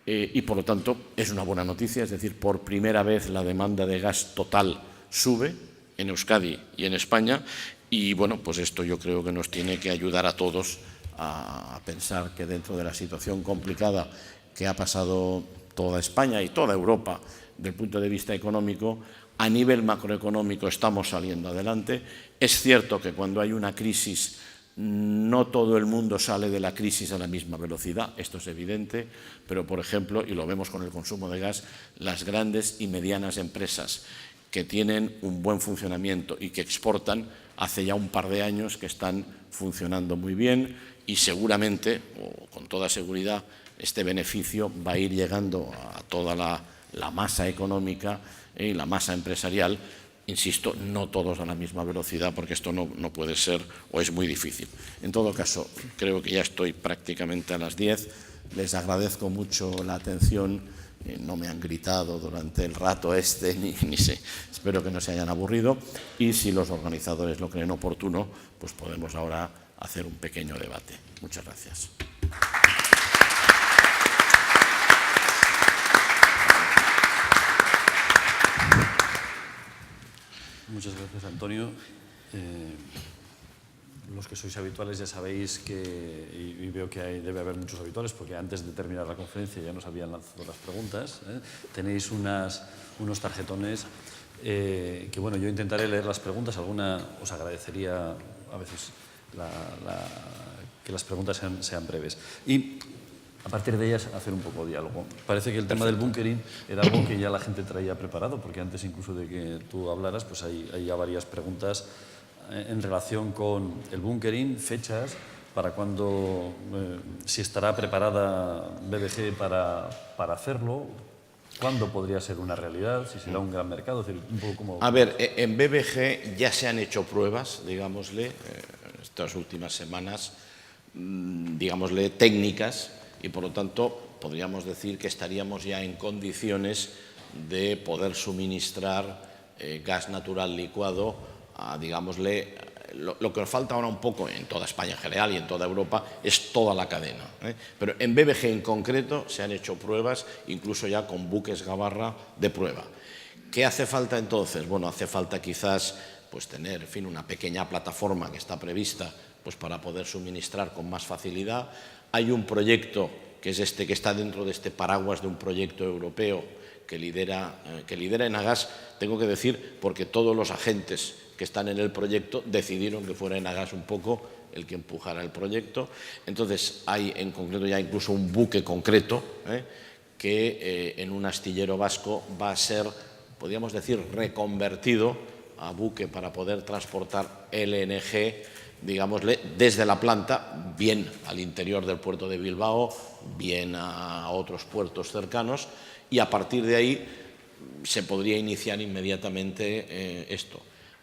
y por lo tanto es una buena noticia, es decir, por primera vez la demanda de gas total sube en Euskadi y en España, y bueno, pues esto yo creo que nos tiene que ayudar a todos a pensar que dentro de la situación complicada que ha pasado toda España y toda Europa desde el punto de vista económico, a nivel macroeconómico estamos saliendo adelante. Es cierto que cuando hay una crisis no todo el mundo sale de la crisis a la misma velocidad, esto es evidente, pero por ejemplo, y lo vemos con el consumo de gas, las grandes y medianas empresas que tienen un buen funcionamiento y que exportan, hace ya un par de años que están funcionando muy bien, y seguramente, o con toda seguridad, este beneficio va a ir llegando a toda la masa económica y la masa empresarial. Insisto, no todos a la misma velocidad, porque esto no puede ser o es muy difícil. En todo caso, creo que ya estoy prácticamente a las 10. Les agradezco mucho la atención. No me han gritado durante el rato ni sé. Espero que no se hayan aburrido, y si los organizadores lo creen oportuno, pues podemos ahora hacer un pequeño debate. Muchas gracias. Muchas gracias, Antonio. Los que sois habituales ya sabéis que, y veo que debe haber muchos habituales, porque antes de terminar la conferencia ya nos habían lanzado las preguntas. Tenéis unos tarjetones que, bueno, yo intentaré leer las preguntas. Alguna os agradecería a veces que las preguntas sean breves. Y a partir de ellas hacer un poco de diálogo. Parece que el tema del bunkering era algo que ya la gente traía preparado, porque antes incluso de que tú hablaras, pues hay ya varias preguntas en relación con el bunkering, fechas, para cuándo, si estará preparada BBG para hacerlo, cuándo podría ser una realidad, si será un gran mercado. Es decir, un poco como... A ver, en BBG ya se han hecho pruebas, digámosle, estas últimas semanas, digámosle, técnicas, y por lo tanto podríamos decir que estaríamos ya en condiciones de poder suministrar gas natural licuado a, digámosle, lo que nos falta ahora un poco en toda España en general y en toda Europa es toda la cadena, ¿eh? Pero en BBG en concreto se han hecho pruebas, incluso ya con buques Gabarra de prueba. ¿Qué hace falta entonces? Bueno, hace falta quizás pues tener, en fin, una pequeña plataforma que está prevista pues para poder suministrar con más facilidad. Hay un proyecto que es este, que está dentro de este paraguas de un proyecto europeo que lidera Enagás, tengo que decir, porque todos los agentes que están en el proyecto decidieron que fuera Enagás un poco el que empujara el proyecto. Entonces hay en concreto ya incluso un buque concreto que en un astillero vasco va a ser, podríamos decir, reconvertido a buque para poder transportar LNG, digámosle, desde la planta, bien al interior del puerto de Bilbao, bien a otros puertos cercanos, y a partir de ahí se podría iniciar inmediatamente esto.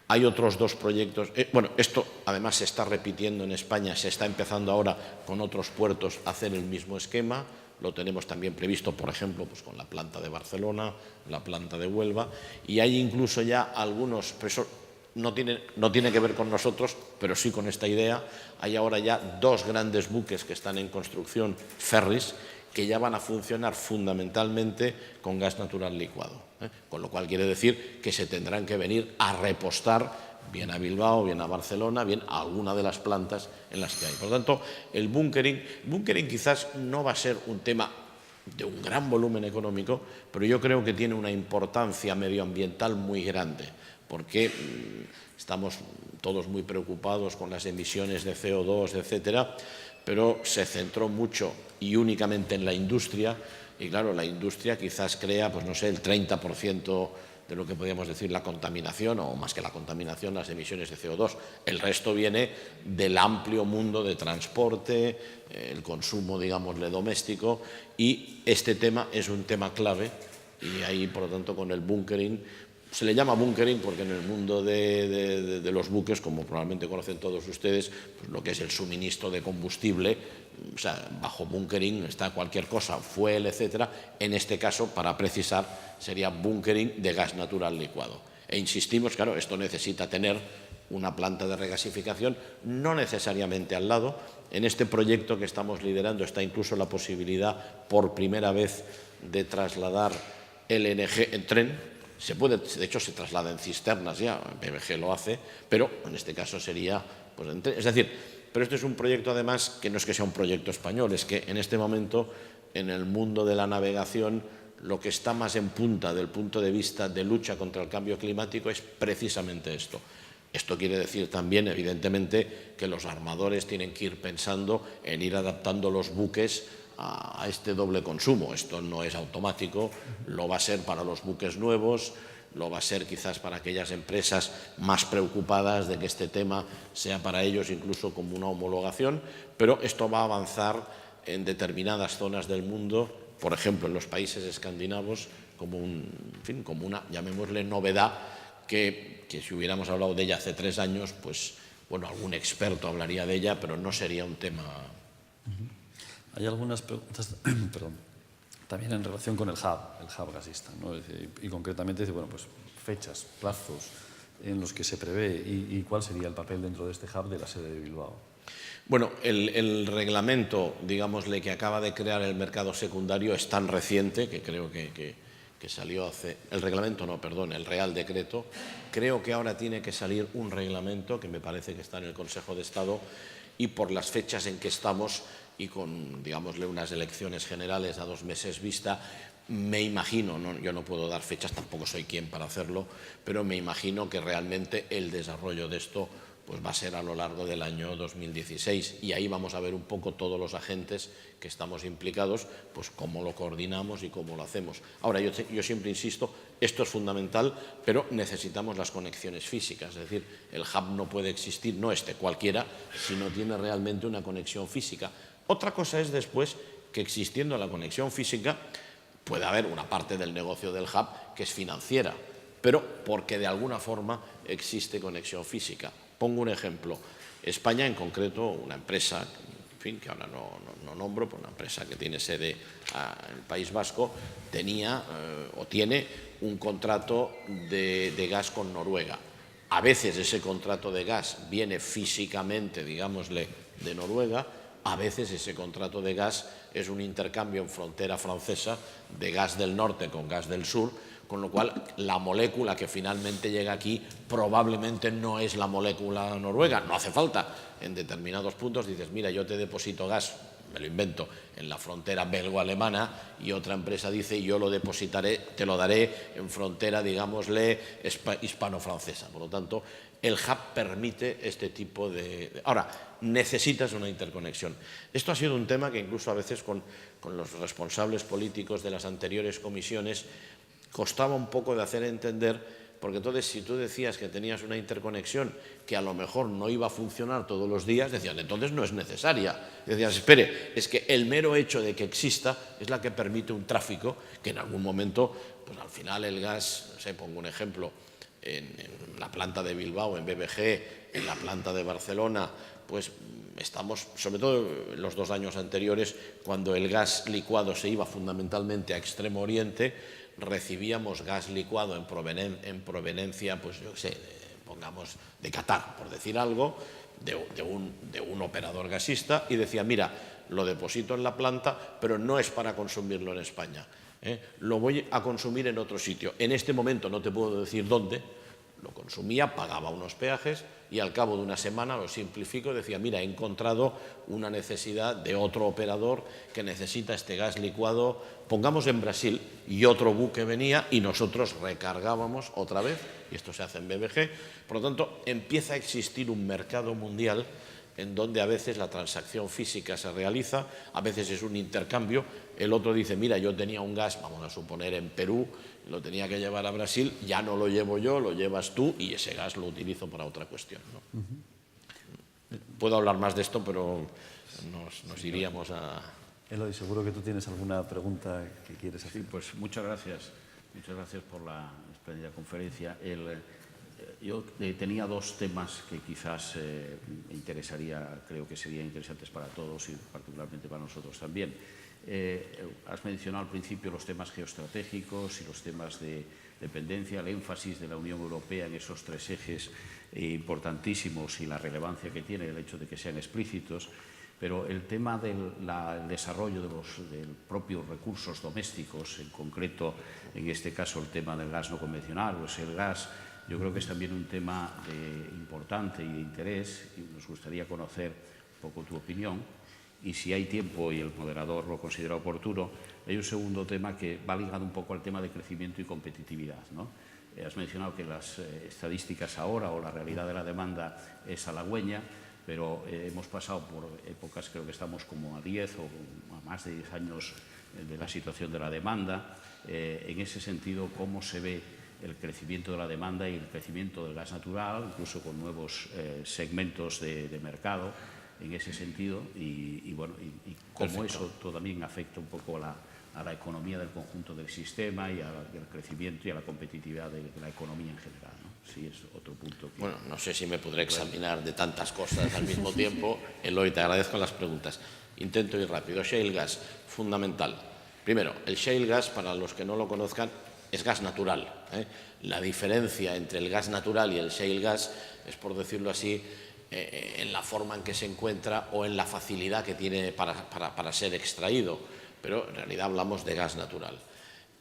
Hay otros dos proyectos. Bueno, esto además se está repitiendo en España, se está empezando ahora con otros puertos a hacer el mismo esquema. Lo tenemos también previsto, por ejemplo, pues con la planta de Barcelona, la planta de Huelva, y hay incluso ya algunos, pero eso no tiene que ver con nosotros, pero sí con esta idea. Hay ahora ya dos grandes buques que están en construcción, ferries, que ya van a funcionar fundamentalmente con gas natural licuado, con lo cual quiere decir que se tendrán que venir a repostar bien a Bilbao, bien a Barcelona, bien a alguna de las plantas en las que hay. Por lo tanto, el bunkering quizás no va a ser un tema de un gran volumen económico, pero yo creo que tiene una importancia medioambiental muy grande, porque estamos todos muy preocupados con las emisiones de CO2, etcétera, pero se centró mucho y únicamente en la industria, y claro, la industria quizás crea, pues no sé, el 30% de lo que podríamos decir la contaminación, o más que la contaminación, las emisiones de CO2. El resto viene del amplio mundo de transporte, el consumo, digámosle, doméstico, y este tema es un tema clave, y ahí, por lo tanto, con el bunkering, se le llama bunkering porque en el mundo de los buques, como probablemente conocen todos ustedes, pues lo que es el suministro de combustible, o sea, bajo bunkering está cualquier cosa, fuel, etcétera. En este caso, para precisar, sería bunkering de gas natural licuado. E insistimos, claro, esto necesita tener una planta de regasificación, no necesariamente al lado. En este proyecto que estamos liderando está incluso la posibilidad, por primera vez, de trasladar LNG en tren. Se puede, de hecho, se traslada en cisternas ya, BBG lo hace, pero en este caso sería, pues, es decir, pero este es un proyecto además que no es que sea un proyecto español, es que en este momento en el mundo de la navegación lo que está más en punta del punto de vista de lucha contra el cambio climático es precisamente esto. Esto quiere decir también, evidentemente, que los armadores tienen que ir pensando en ir adaptando los buques a este doble consumo. Esto no es automático, lo va a ser para los buques nuevos, lo va a ser quizás para aquellas empresas más preocupadas de que este tema sea para ellos incluso como una homologación, pero esto va a avanzar en determinadas zonas del mundo, por ejemplo en los países escandinavos, como una, llamémosle, novedad que si hubiéramos hablado de ella hace 3 años, pues bueno, algún experto hablaría de ella, pero no sería un tema. Hay algunas preguntas también en relación con el hub gasista, ¿no? Y concretamente, bueno, pues fechas, plazos en los que se prevé y cuál sería el papel dentro de este hub de la sede de Bilbao. Bueno, el reglamento, digámosle, que acaba de crear el mercado secundario es tan reciente que creo que salió hace... El reglamento no, perdón, el Real Decreto. Creo que ahora tiene que salir un reglamento que me parece que está en el Consejo de Estado, y por las fechas en que estamos y con, digámosle, unas elecciones generales a 2 meses vista, me imagino, yo no puedo dar fechas, tampoco soy quien para hacerlo, pero me imagino que realmente el desarrollo de esto pues va a ser a lo largo del año 2016, y ahí vamos a ver un poco todos los agentes que estamos implicados, pues cómo lo coordinamos y cómo lo hacemos. Ahora, yo siempre insisto, esto es fundamental, pero necesitamos las conexiones físicas, es decir, el hub no puede existir, no cualquiera, si no tiene realmente una conexión física. Otra cosa es después que, existiendo la conexión física, puede haber una parte del negocio del hub que es financiera, pero porque de alguna forma existe conexión física. Pongo un ejemplo. España, en concreto, una empresa, en fin, que ahora no nombro, pero una empresa que tiene sede en el País Vasco, tenía o tiene un contrato de gas con Noruega. A veces ese contrato de gas viene físicamente, digámosle, de Noruega. A veces ese contrato de gas es un intercambio en frontera francesa de gas del norte con gas del sur, con lo cual la molécula que finalmente llega aquí probablemente no es la molécula noruega. No hace falta. En determinados puntos dices, mira, yo te deposito gas, me lo invento, en la frontera belgo-alemana, y otra empresa dice, yo lo depositaré, te lo daré en frontera, digámosle, hispano-francesa. Por lo tanto, el hub permite este tipo de... Ahora, necesitas una interconexión. Esto ha sido un tema que incluso a veces con los responsables políticos de las anteriores comisiones costaba un poco de hacer entender, porque entonces si tú decías que tenías una interconexión que a lo mejor no iba a funcionar todos los días, decían, entonces no es necesaria. Decías, espere, es que el mero hecho de que exista es la que permite un tráfico que en algún momento, pues al final el gas, no sé, pongo un ejemplo, en la planta de Bilbao, en BBG, en la planta de Barcelona, pues estamos, sobre todo en los 2 años anteriores, cuando el gas licuado se iba fundamentalmente a Extremo Oriente, recibíamos gas licuado en proveniencia, pues yo qué sé, pongamos de Qatar, por decir algo, de un operador gasista, y decía, mira, lo deposito en la planta, pero no es para consumirlo en España, lo voy a consumir en otro sitio. En este momento no te puedo decir dónde. Lo consumía, pagaba unos peajes y al cabo de una semana, lo simplifico, decía, mira, he encontrado una necesidad de otro operador que necesita este gas licuado, pongamos en Brasil, y otro buque venía y nosotros recargábamos otra vez, y esto se hace en BBG. Por lo tanto, empieza a existir un mercado mundial en donde a veces la transacción física se realiza, a veces es un intercambio. El otro dice, mira, yo tenía un gas, vamos a suponer en Perú, lo tenía que llevar a Brasil, ya no lo llevo yo, lo llevas tú y ese gas lo utilizo para otra cuestión, ¿no? Puedo hablar más de esto, pero nos iríamos a... Eloy, seguro que tú tienes alguna pregunta que quieres hacer. Sí, pues muchas gracias por la espléndida conferencia. Yo tenía 2 temas que quizás me interesaría, creo que serían interesantes para todos y particularmente para nosotros también. Has mencionado al principio los temas geoestratégicos y los temas de dependencia, el énfasis de la Unión Europea en esos 3 ejes importantísimos y la relevancia que tiene el hecho de que sean explícitos, pero el tema del desarrollo de los propios recursos domésticos, en concreto, en este caso, el tema del gas no convencional, pues el gas, yo creo que es también un tema importante y de interés, y nos gustaría conocer un poco tu opinión. Y si hay tiempo y el moderador lo considera oportuno, hay un segundo tema que va ligado un poco al tema de crecimiento y competitividad, ¿no? Has mencionado que las estadísticas ahora o la realidad de la demanda es halagüeña, pero hemos pasado por épocas, creo que estamos como a 10 o a más de 10 años de la situación de la demanda. En ese sentido, ¿cómo se ve el crecimiento de la demanda y el crecimiento del gas natural, incluso con nuevos segmentos de mercado en ese sentido, y cómo eso también afecta un poco a la economía del conjunto del sistema y al crecimiento y a la competitividad de la economía en general, ¿no? Sí, es otro punto que... Bueno, no sé si me podré examinar de tantas cosas al mismo tiempo. Eloy, te agradezco las preguntas. Intento ir rápido. Shale gas, fundamental. Primero, el shale gas, para los que no lo conozcan, es gas natural, ¿eh? La diferencia entre el gas natural y el shale gas es, por decirlo así, en la forma en que se encuentra o en la facilidad que tiene para ser extraído, pero en realidad hablamos de gas natural.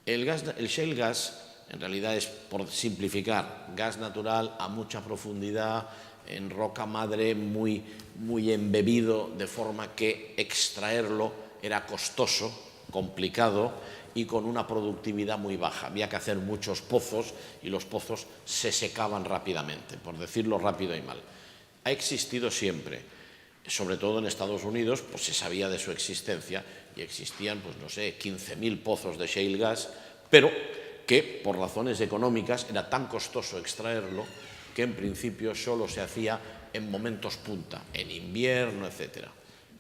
El shale gas, en realidad, es, por simplificar, gas natural a mucha profundidad, en roca madre, muy embebido, de forma que extraerlo era costoso, complicado y con una productividad muy baja. Había que hacer muchos pozos y los pozos se secaban rápidamente, por decirlo rápido y mal. Ha existido siempre, sobre todo en Estados Unidos, pues se sabía de su existencia y existían, pues no sé, 15.000 pozos de shale gas, pero que por razones económicas era tan costoso extraerlo que en principio solo se hacía en momentos punta, en invierno, etc.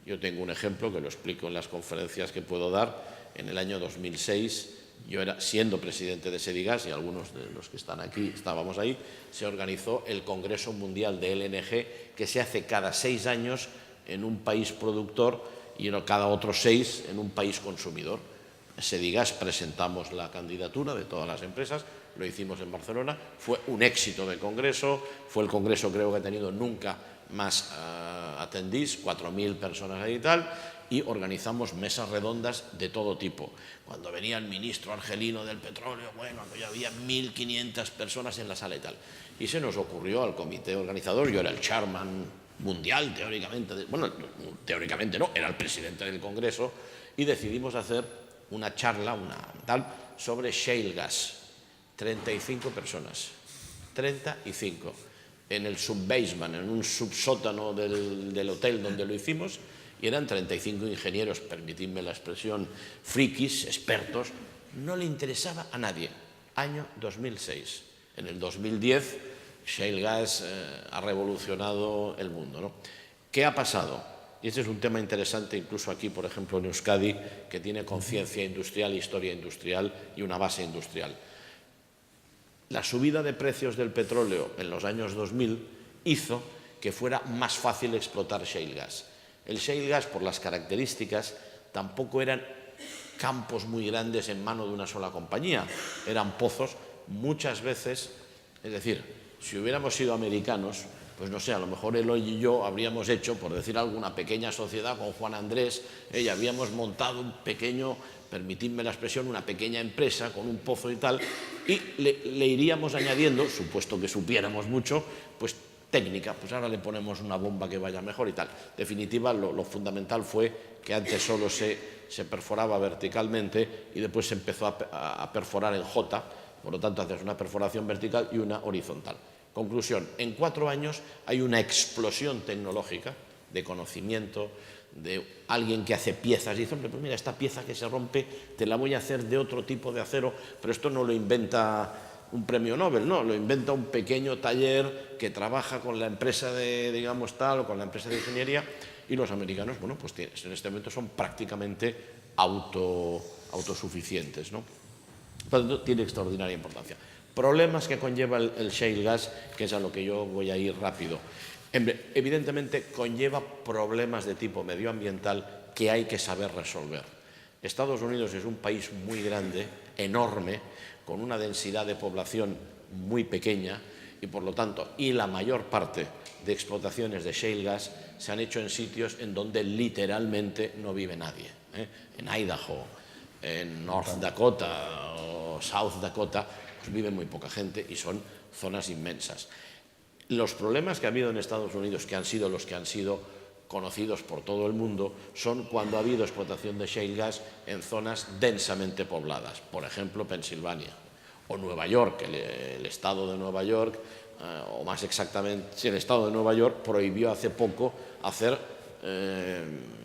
Yo tengo un ejemplo que lo explico en las conferencias que puedo dar. En el año 2006, yo era, siendo presidente de Sedigas, y algunos de los que están aquí estábamos ahí, se organizó el Congreso Mundial de LNG, que se hace cada 6 años en un país productor y cada otros 6 en un país consumidor. Sedigas presentamos la candidatura de todas las empresas, lo hicimos en Barcelona, fue un éxito de congreso, fue el congreso creo que ha tenido nunca más atendís, 4.000 personas ahí y tal, y organizamos mesas redondas de todo tipo. Cuando venía el ministro argelino del petróleo, bueno, ya había 1.500 personas en la sala y tal. Y se nos ocurrió al comité organizador, yo era el chairman mundial teóricamente, bueno, teóricamente no, era el presidente del congreso, y decidimos hacer una charla, sobre shale gas. 35 personas, 35, en el subbasement, en un subsótano del hotel donde lo hicimos, y eran 35 ingenieros, permitidme la expresión, frikis, expertos, no le interesaba a nadie. Año 2006. En el 2010, shale gas ha revolucionado el mundo, ¿no? ¿Qué ha pasado? Y este es un tema interesante, incluso aquí, por ejemplo, en Euskadi, que tiene conciencia industrial, historia industrial y una base industrial. La subida de precios del petróleo en los años 2000 hizo que fuera más fácil explotar shale gas. El shale gas, por las características, tampoco eran campos muy grandes en mano de una sola compañía. Eran pozos muchas veces, es decir, si hubiéramos sido americanos, pues no sé, a lo mejor Eloy y yo habríamos hecho, por decir algo, una pequeña sociedad con Juan Andrés, y habíamos montado un pequeño, permitidme la expresión, una pequeña empresa con un pozo y tal, y le iríamos añadiendo, supuesto que supiéramos mucho, pues técnica, pues ahora le ponemos una bomba que vaya mejor y tal. En definitiva, lo fundamental fue que antes solo se perforaba verticalmente y después se empezó a perforar en J, por lo tanto haces una perforación vertical y una horizontal. Conclusión, en 4 años hay una explosión tecnológica de conocimiento, de alguien que hace piezas y dice, hombre, pues mira, esta pieza que se rompe te la voy a hacer de otro tipo de acero, pero esto no lo inventa un premio Nobel, no, lo inventa un pequeño taller que trabaja con la empresa de, digamos, tal, o con la empresa de ingeniería, y los americanos, bueno, pues en este momento son prácticamente autosuficientes, ¿no? Por lo tanto, tiene extraordinaria importancia. Problemas que conlleva el shale gas, que es a lo que yo voy a ir rápido. Evidentemente, conlleva problemas de tipo medioambiental que hay que saber resolver. Estados Unidos es un país muy grande, enorme, con una densidad de población muy pequeña y, por lo tanto, la mayor parte de explotaciones de shale gas se han hecho en sitios en donde literalmente no vive nadie. En Idaho, en North Dakota o South Dakota, pues vive muy poca gente y son zonas inmensas. Los problemas que ha habido en Estados Unidos, que han sido los que han sido conocidos por todo el mundo, son cuando ha habido explotación de shale gas en zonas densamente pobladas, por ejemplo, Pensilvania o Nueva York. El estado de Nueva York, o más exactamente, el estado de Nueva York prohibió hace poco hacer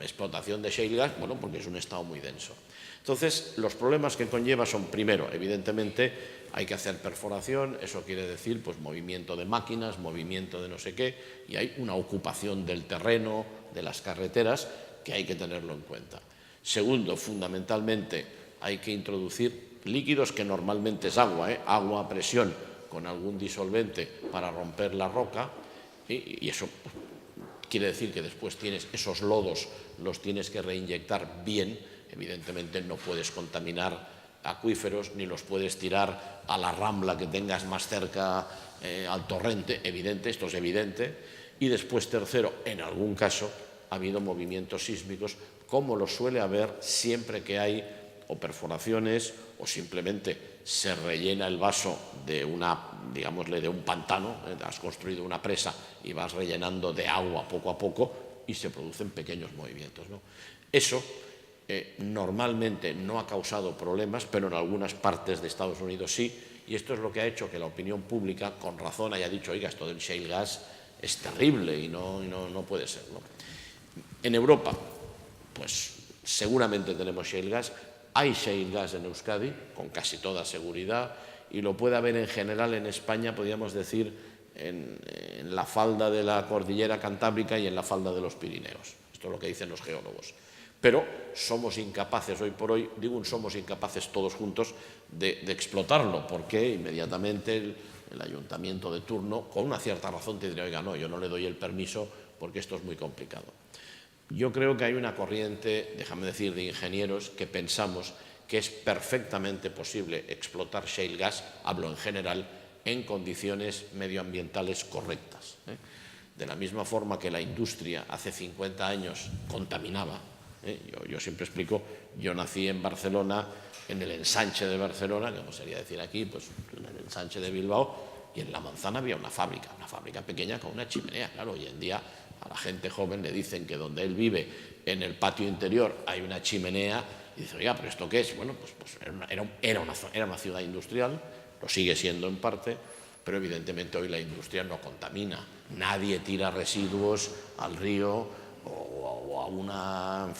explotación de shale gas, bueno, porque es un estado muy denso. Entonces, los problemas que conlleva son, primero, evidentemente, hay que hacer perforación, eso quiere decir pues movimiento de máquinas, movimiento de no sé qué, y hay una ocupación del terreno, de las carreteras, que hay que tenerlo en cuenta. Segundo, fundamentalmente, hay que introducir líquidos que normalmente es agua, agua a presión con algún disolvente para romper la roca, y eso quiere decir que después tienes esos lodos, los tienes que reinyectar bien. Evidentemente no puedes contaminar acuíferos ni los puedes tirar a la rambla que tengas más cerca al torrente, evidente, esto es evidente. Y después, tercero, en algún caso ha habido movimientos sísmicos, como los suele haber siempre que hay o perforaciones o simplemente se rellena el vaso de digámosle, de un pantano, has construido una presa y vas rellenando de agua poco a poco y se producen pequeños movimientos, ¿no? Eso normalmente no ha causado problemas, pero en algunas partes de Estados Unidos sí, y esto es lo que ha hecho que la opinión pública, con razón, haya dicho, oiga, esto del shale gas es terrible y no puede ser, ¿no? En Europa, pues seguramente tenemos shale gas, hay shale gas en Euskadi, con casi toda seguridad, y lo puede haber en general en España, podríamos decir, en la falda de la cordillera Cantábrica y en la falda de los Pirineos. Esto es lo que dicen los geólogos. Pero somos incapaces, hoy por hoy, somos incapaces todos juntos de explotarlo, porque inmediatamente el ayuntamiento de turno, con una cierta razón, te diría, oiga, no, yo no le doy el permiso porque esto es muy complicado. Yo creo que hay una corriente, déjame decir, de ingenieros que pensamos que es perfectamente posible explotar shale gas, hablo en general, en condiciones medioambientales correctas. De la misma forma que la industria hace 50 años contaminaba. Yo siempre explico, yo nací en Barcelona, en el ensanche de Barcelona, como sería decir aquí, pues en el ensanche de Bilbao, y en La Manzana había una fábrica pequeña con una chimenea. Claro, hoy en día a la gente joven le dicen que donde él vive, en el patio interior, hay una chimenea, y dice, oiga, ¿pero esto qué es? Bueno, pues era una ciudad industrial, lo sigue siendo en parte, pero evidentemente hoy la industria no contamina. Nadie tira residuos al río o a una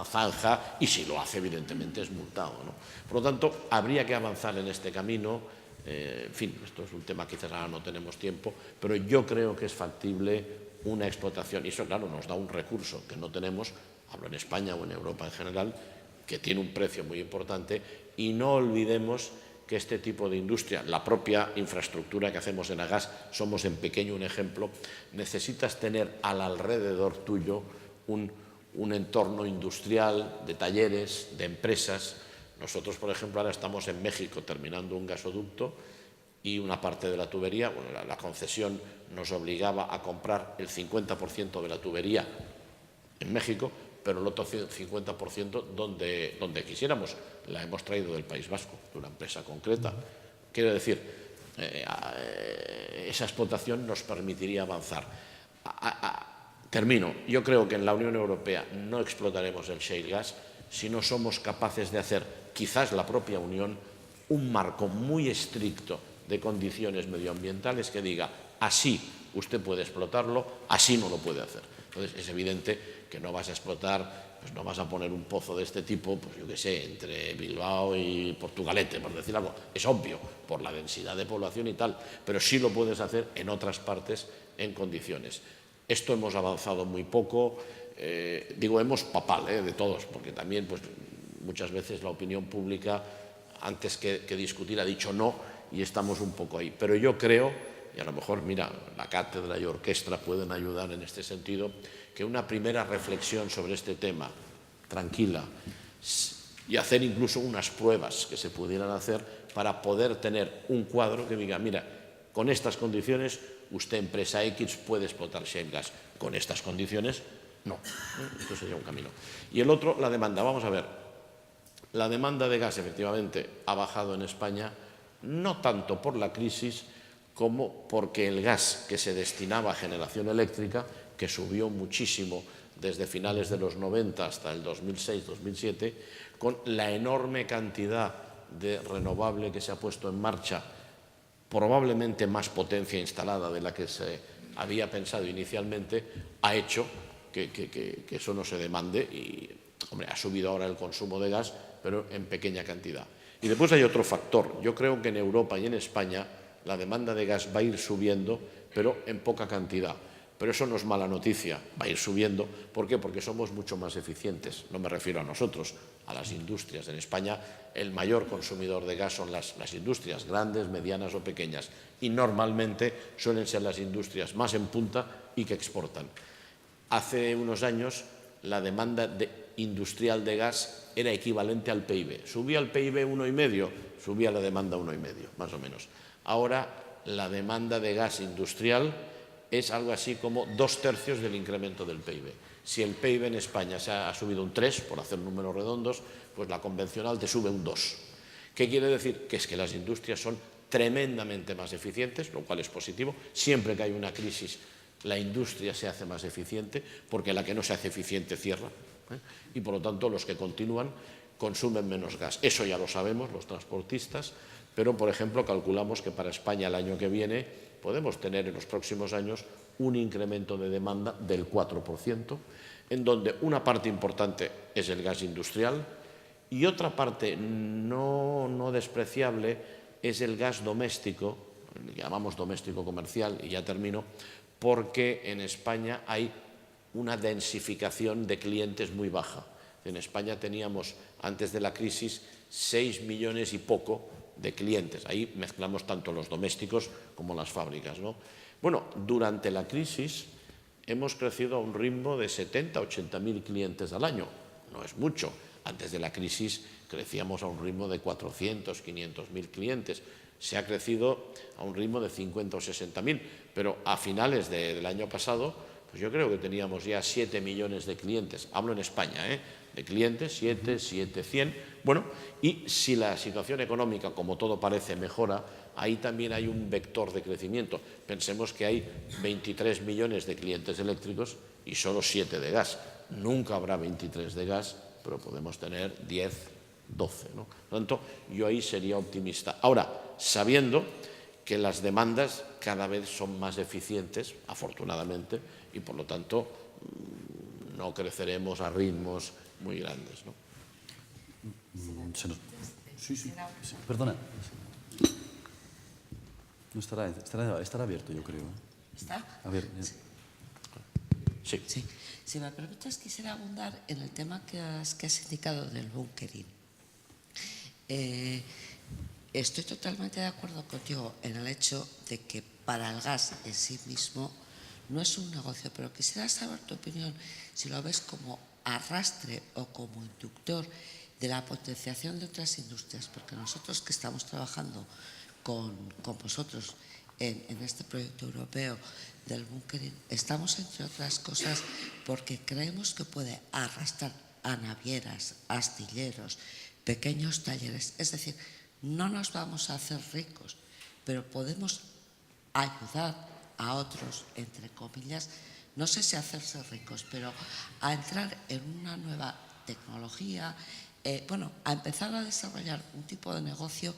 zanja, y si lo hace, evidentemente, es multado, ¿no? Por lo tanto, habría que avanzar en este camino. En fin, esto es un tema que quizás ahora no tenemos tiempo, pero yo creo que es factible una explotación, y eso, claro, nos da un recurso que no tenemos, hablo en España o en Europa en general, que tiene un precio muy importante, y no olvidemos que este tipo de industria, la propia infraestructura que hacemos en Agas, somos en pequeño un ejemplo, necesitas tener al alrededor tuyo un entorno industrial, de talleres, de empresas. Nosotros, por ejemplo, ahora estamos en México terminando un gasoducto y una parte de la tubería, bueno, la concesión nos obligaba a comprar el 50% de la tubería en México, pero el otro 50% donde quisiéramos. La hemos traído del País Vasco, de una empresa concreta. Quiero decir, esa explotación nos permitiría avanzar. Termino. Yo creo que en la Unión Europea no explotaremos el shale gas si no somos capaces de hacer, quizás la propia Unión, un marco muy estricto de condiciones medioambientales que diga, así usted puede explotarlo, así no lo puede hacer. Entonces, es evidente que no vas a explotar, pues no vas a poner un pozo de este tipo, pues yo qué sé, entre Bilbao y Portugalete, por decir algo. Es obvio, por la densidad de población y tal, pero sí lo puedes hacer en otras partes en condiciones. Esto hemos avanzado muy poco, digo hemos papal, de todos, porque también pues, muchas veces la opinión pública, antes que discutir, ha dicho no, y estamos un poco ahí. Pero yo creo, y a lo mejor, mira, la cátedra y orquestra pueden ayudar en este sentido, que una primera reflexión sobre este tema, tranquila, y hacer incluso unas pruebas que se pudieran hacer para poder tener un cuadro que diga, mira, con estas condiciones usted, empresa X, puede explotar shale gas. Con estas condiciones, no. Esto sería un camino. Y el otro, la demanda. Vamos a ver. La demanda de gas, efectivamente, ha bajado en España, no tanto por la crisis como porque el gas que se destinaba a generación eléctrica, que subió muchísimo desde finales de los 90 hasta el 2006-2007, con la enorme cantidad de renovable que se ha puesto en marcha, probablemente más potencia instalada de la que se había pensado inicialmente, ha hecho que eso no se demande y, hombre, ha subido ahora el consumo de gas, pero en pequeña cantidad. Y después hay otro factor. Yo creo que en Europa y en España la demanda de gas va a ir subiendo, pero en poca cantidad. Pero eso no es mala noticia, va a ir subiendo. ¿Por qué? Porque somos mucho más eficientes. No me refiero a nosotros, a las industrias. En España el mayor consumidor de gas son las industrias, grandes, medianas o pequeñas. Y normalmente suelen ser las industrias más en punta y que exportan. Hace unos años la demanda industrial de gas era equivalente al PIB. Subía el PIB 1,5, subía la demanda 1,5, más o menos. Ahora la demanda de gas industrial es algo así como 2/3 del incremento del PIB. Si el PIB en España se ha subido un 3, por hacer números redondos, pues la convencional te sube un 2. ¿Qué quiere decir? Que es que las industrias son tremendamente más eficientes, lo cual es positivo. Siempre que hay una crisis, la industria se hace más eficiente, porque la que no se hace eficiente cierra. Y por lo tanto los que continúan consumen menos gas. Eso ya lo sabemos los transportistas, pero por ejemplo calculamos que para España el año que viene podemos tener en los próximos años un incremento de demanda del 4%, en donde una parte importante es el gas industrial y otra parte no despreciable es el gas doméstico, el que llamamos doméstico comercial, y ya termino, porque en España hay una densificación de clientes muy baja. En España teníamos, antes de la crisis, 6 millones y poco de clientes. Ahí mezclamos tanto los domésticos como las fábricas, ¿no? Bueno, durante la crisis hemos crecido a un ritmo de 70 a 80.000 clientes al año. No es mucho. Antes de la crisis crecíamos a un ritmo de 400, 500.000 clientes. Se ha crecido a un ritmo de 50 o 60.000, pero a finales del año pasado, pues yo creo que teníamos ya 7 millones de clientes. Hablo en España, de clientes, 700. Bueno, y si la situación económica, como todo parece, mejora, ahí también hay un vector de crecimiento. Pensemos que hay 23 millones de clientes eléctricos y solo 7 de gas. Nunca habrá 23 de gas, pero podemos tener 10, 12, ¿no? Por lo tanto, yo ahí sería optimista. Ahora, sabiendo que las demandas cada vez son más eficientes, afortunadamente, y por lo tanto no creceremos a ritmos muy grandes, ¿no? Sí, perdona. No estará abierto, yo creo. ¿Está? A ver. Sí. Sí. Si me permites, quisiera abundar en el tema que has indicado del bunkering. Estoy totalmente de acuerdo contigo en el hecho de que para el gas en sí mismo no es un negocio, pero quisiera saber tu opinión, si lo ves como arrastre o como inductor de la potenciación de otras industrias, porque nosotros que estamos trabajando con vosotros en este proyecto europeo del bunkering, estamos, entre otras cosas, porque creemos que puede arrastrar a navieras, astilleros, pequeños talleres. Es decir, no nos vamos a hacer ricos, pero podemos ayudar a otros, entre comillas, no sé si a hacerse ricos, pero a entrar en una nueva tecnología, a empezar a desarrollar un tipo de negocio,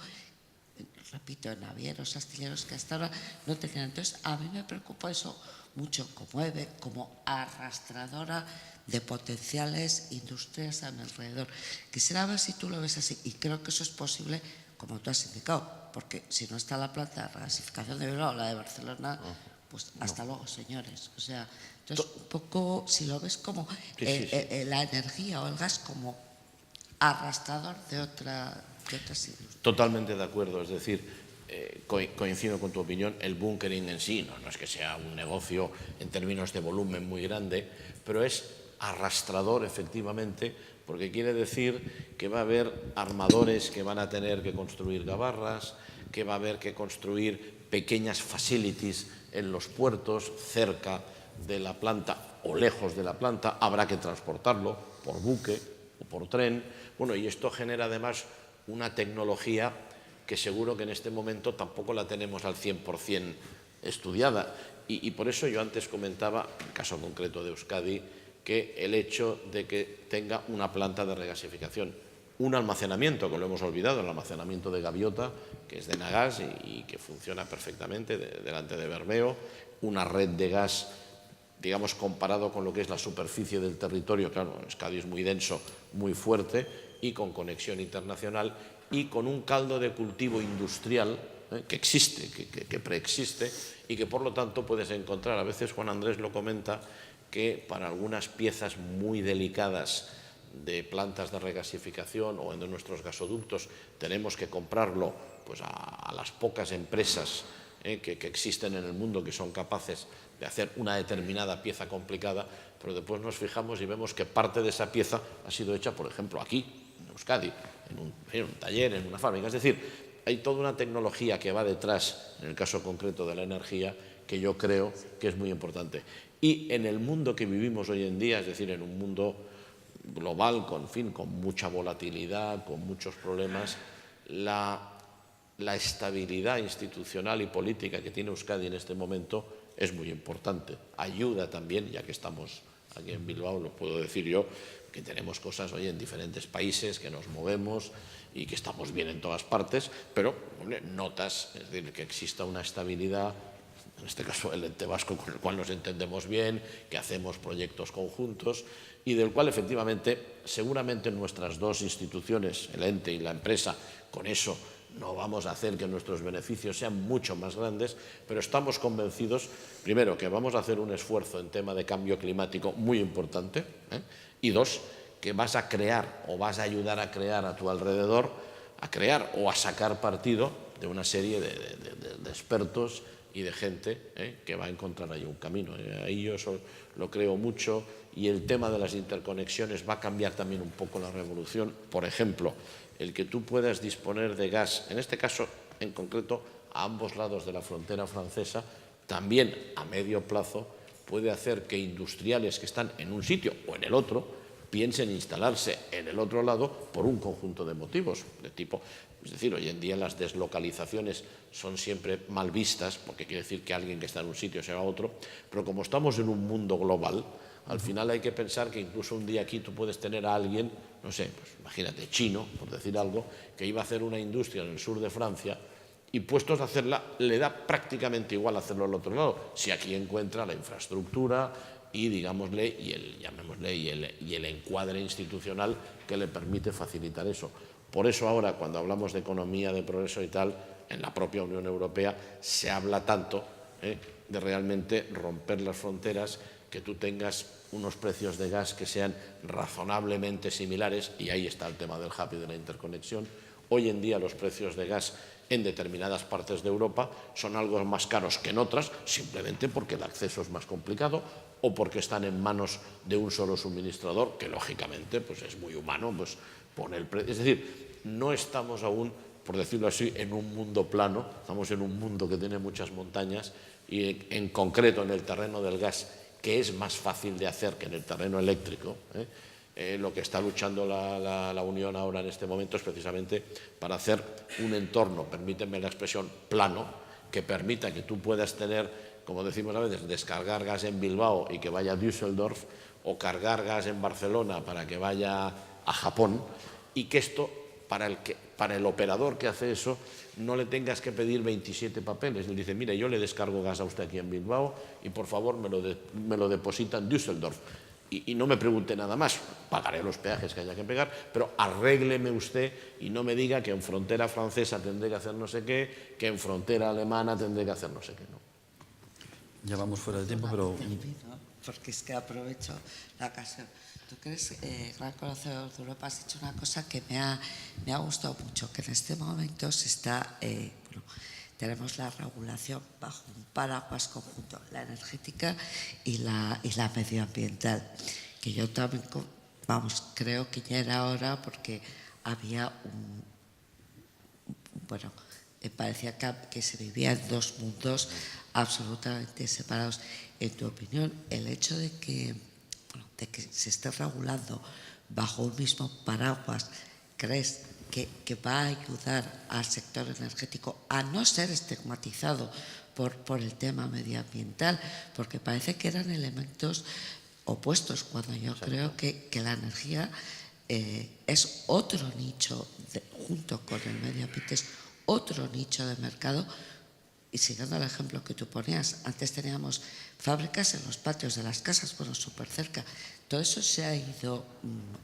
repito, en navieros, astilleros, que hasta ahora no tenían. Entonces, a mí me preocupa eso mucho como EVE, como arrastradora de potenciales industrias a mi alrededor. Quisiera ver si tú lo ves así, y creo que eso es posible, como tú has indicado, porque si no está la planta de regasificación de Bilbao, la de Barcelona, pues hasta luego, señores. O sea, entonces, un poco, si lo ves como la energía o el gas como arrastrador de otras industrias. Totalmente de acuerdo, es decir, coincido con tu opinión, el bunkering en sí no es que sea un negocio en términos de volumen muy grande, pero es arrastrador efectivamente, porque quiere decir que va a haber armadores que van a tener que construir gabarras, que va a haber que construir pequeñas facilities en los puertos cerca de la planta o lejos de la planta, habrá que transportarlo por buque o por tren. Bueno, y esto genera además una tecnología que seguro que en este momento tampoco la tenemos al 100% estudiada. Y por eso yo antes comentaba, en el caso concreto de Euskadi, que el hecho de que tenga una planta de regasificación, un almacenamiento, que lo hemos olvidado, el almacenamiento de Gaviota, que es de Nagas y que funciona perfectamente delante de Bermeo, una red de gas, digamos, comparado con lo que es la superficie del territorio, claro, Euskadi es muy denso, muy fuerte, y con conexión internacional, y con un caldo de cultivo industrial que existe, que preexiste, y que por lo tanto puedes encontrar, a veces Juan Andrés lo comenta, que para algunas piezas muy delicadas de plantas de regasificación o de nuestros gasoductos tenemos que comprarlo pues a las pocas empresas que existen en el mundo que son capaces de hacer una determinada pieza complicada, pero después nos fijamos y vemos que parte de esa pieza ha sido hecha, por ejemplo, aquí, en Euskadi, en un taller, en una fábrica. Es decir, hay toda una tecnología que va detrás, en el caso concreto de la energía, que yo creo que es muy importante. Y en el mundo que vivimos hoy en día, es decir, en un mundo global, con mucha volatilidad, con muchos problemas, la estabilidad institucional y política que tiene Euskadi en este momento es muy importante. Ayuda también, ya que estamos aquí en Bilbao, lo puedo decir yo, que tenemos cosas hoy en diferentes países, que nos movemos y que estamos bien en todas partes, pero notas, es decir, que exista una estabilidad, en este caso el ente vasco con el cual nos entendemos bien, que hacemos proyectos conjuntos y del cual efectivamente, seguramente nuestras dos instituciones, el ente y la empresa, con eso no vamos a hacer que nuestros beneficios sean mucho más grandes, pero estamos convencidos, primero, que vamos a hacer un esfuerzo en tema de cambio climático muy importante, y dos, que vas a crear o vas a ayudar a crear a tu alrededor, a crear o a sacar partido de una serie de expertos y de gente que va a encontrar ahí un camino. Ahí yo eso lo creo mucho y el tema de las interconexiones va a cambiar también un poco la revolución. Por ejemplo, el que tú puedas disponer de gas, en este caso en concreto a ambos lados de la frontera francesa, también a medio plazo puede hacer que industriales que están en un sitio o en el otro piensen instalarse en el otro lado por un conjunto de motivos, de tipo, es decir, hoy en día las deslocalizaciones son siempre mal vistas, porque quiere decir que alguien que está en un sitio se va a otro, pero como estamos en un mundo global, al final hay que pensar que incluso un día aquí tú puedes tener a alguien, no sé, pues imagínate, chino, por decir algo, que iba a hacer una industria en el sur de Francia y puestos a hacerla, le da prácticamente igual hacerlo al otro lado, si aquí encuentra la infraestructura y, digámosle, y el encuadre institucional que le permite facilitar eso. Por eso ahora, cuando hablamos de economía, de progreso y tal, en la propia Unión Europea se habla tanto de realmente romper las fronteras, que tú tengas unos precios de gas que sean razonablemente similares, y ahí está el tema del hub y de la interconexión. Hoy en día los precios de gas en determinadas partes de Europa son algo más caros que en otras, simplemente porque el acceso es más complicado o porque están en manos de un solo suministrador, que lógicamente pues es muy humano, pues pone el precio. Es decir, no estamos aún, por decirlo así, en un mundo plano, estamos en un mundo que tiene muchas montañas, y en concreto en el terreno del gas, que es más fácil de hacer que en el terreno eléctrico. Lo que está luchando la Unión ahora en este momento es precisamente para hacer un entorno, permíteme la expresión, plano, que permita que tú puedas tener, como decimos a veces, descargar gas en Bilbao y que vaya a Düsseldorf, o cargar gas en Barcelona para que vaya a Japón, y que esto, para el operador que hace eso, no le tengas que pedir 27 papeles. Le dice, mira, yo le descargo gas a usted aquí en Bilbao y por favor me lo deposita en Düsseldorf. Y no me pregunte nada más, pagaré los peajes que haya que pagar, pero arrégleme usted y no me diga que en frontera francesa tendré que hacer no sé qué, que en frontera alemana tendré que hacer no sé qué. No. Ya vamos fuera de tiempo, pero... Porque es que aprovecho la ocasión. Tú que eres gran conocedor de Europa, has dicho una cosa que me ha gustado mucho, que en este momento se está... tenemos la regulación bajo un paraguas conjunto, la energética y la medioambiental, que yo también, creo que ya era hora, porque había parecía que se vivía en dos mundos absolutamente separados. En tu opinión, el hecho de que se esté regulando bajo un mismo paraguas, ¿crees que va a ayudar al sector energético a no ser estigmatizado por el tema medioambiental? Porque parece que eran elementos opuestos, cuando yo creo que la energía es otro nicho, junto con el medio ambiente, es otro nicho de mercado. Y siguiendo el ejemplo que tú ponías, antes teníamos fábricas en los patios de las casas, súper cerca. Todo eso se ha ido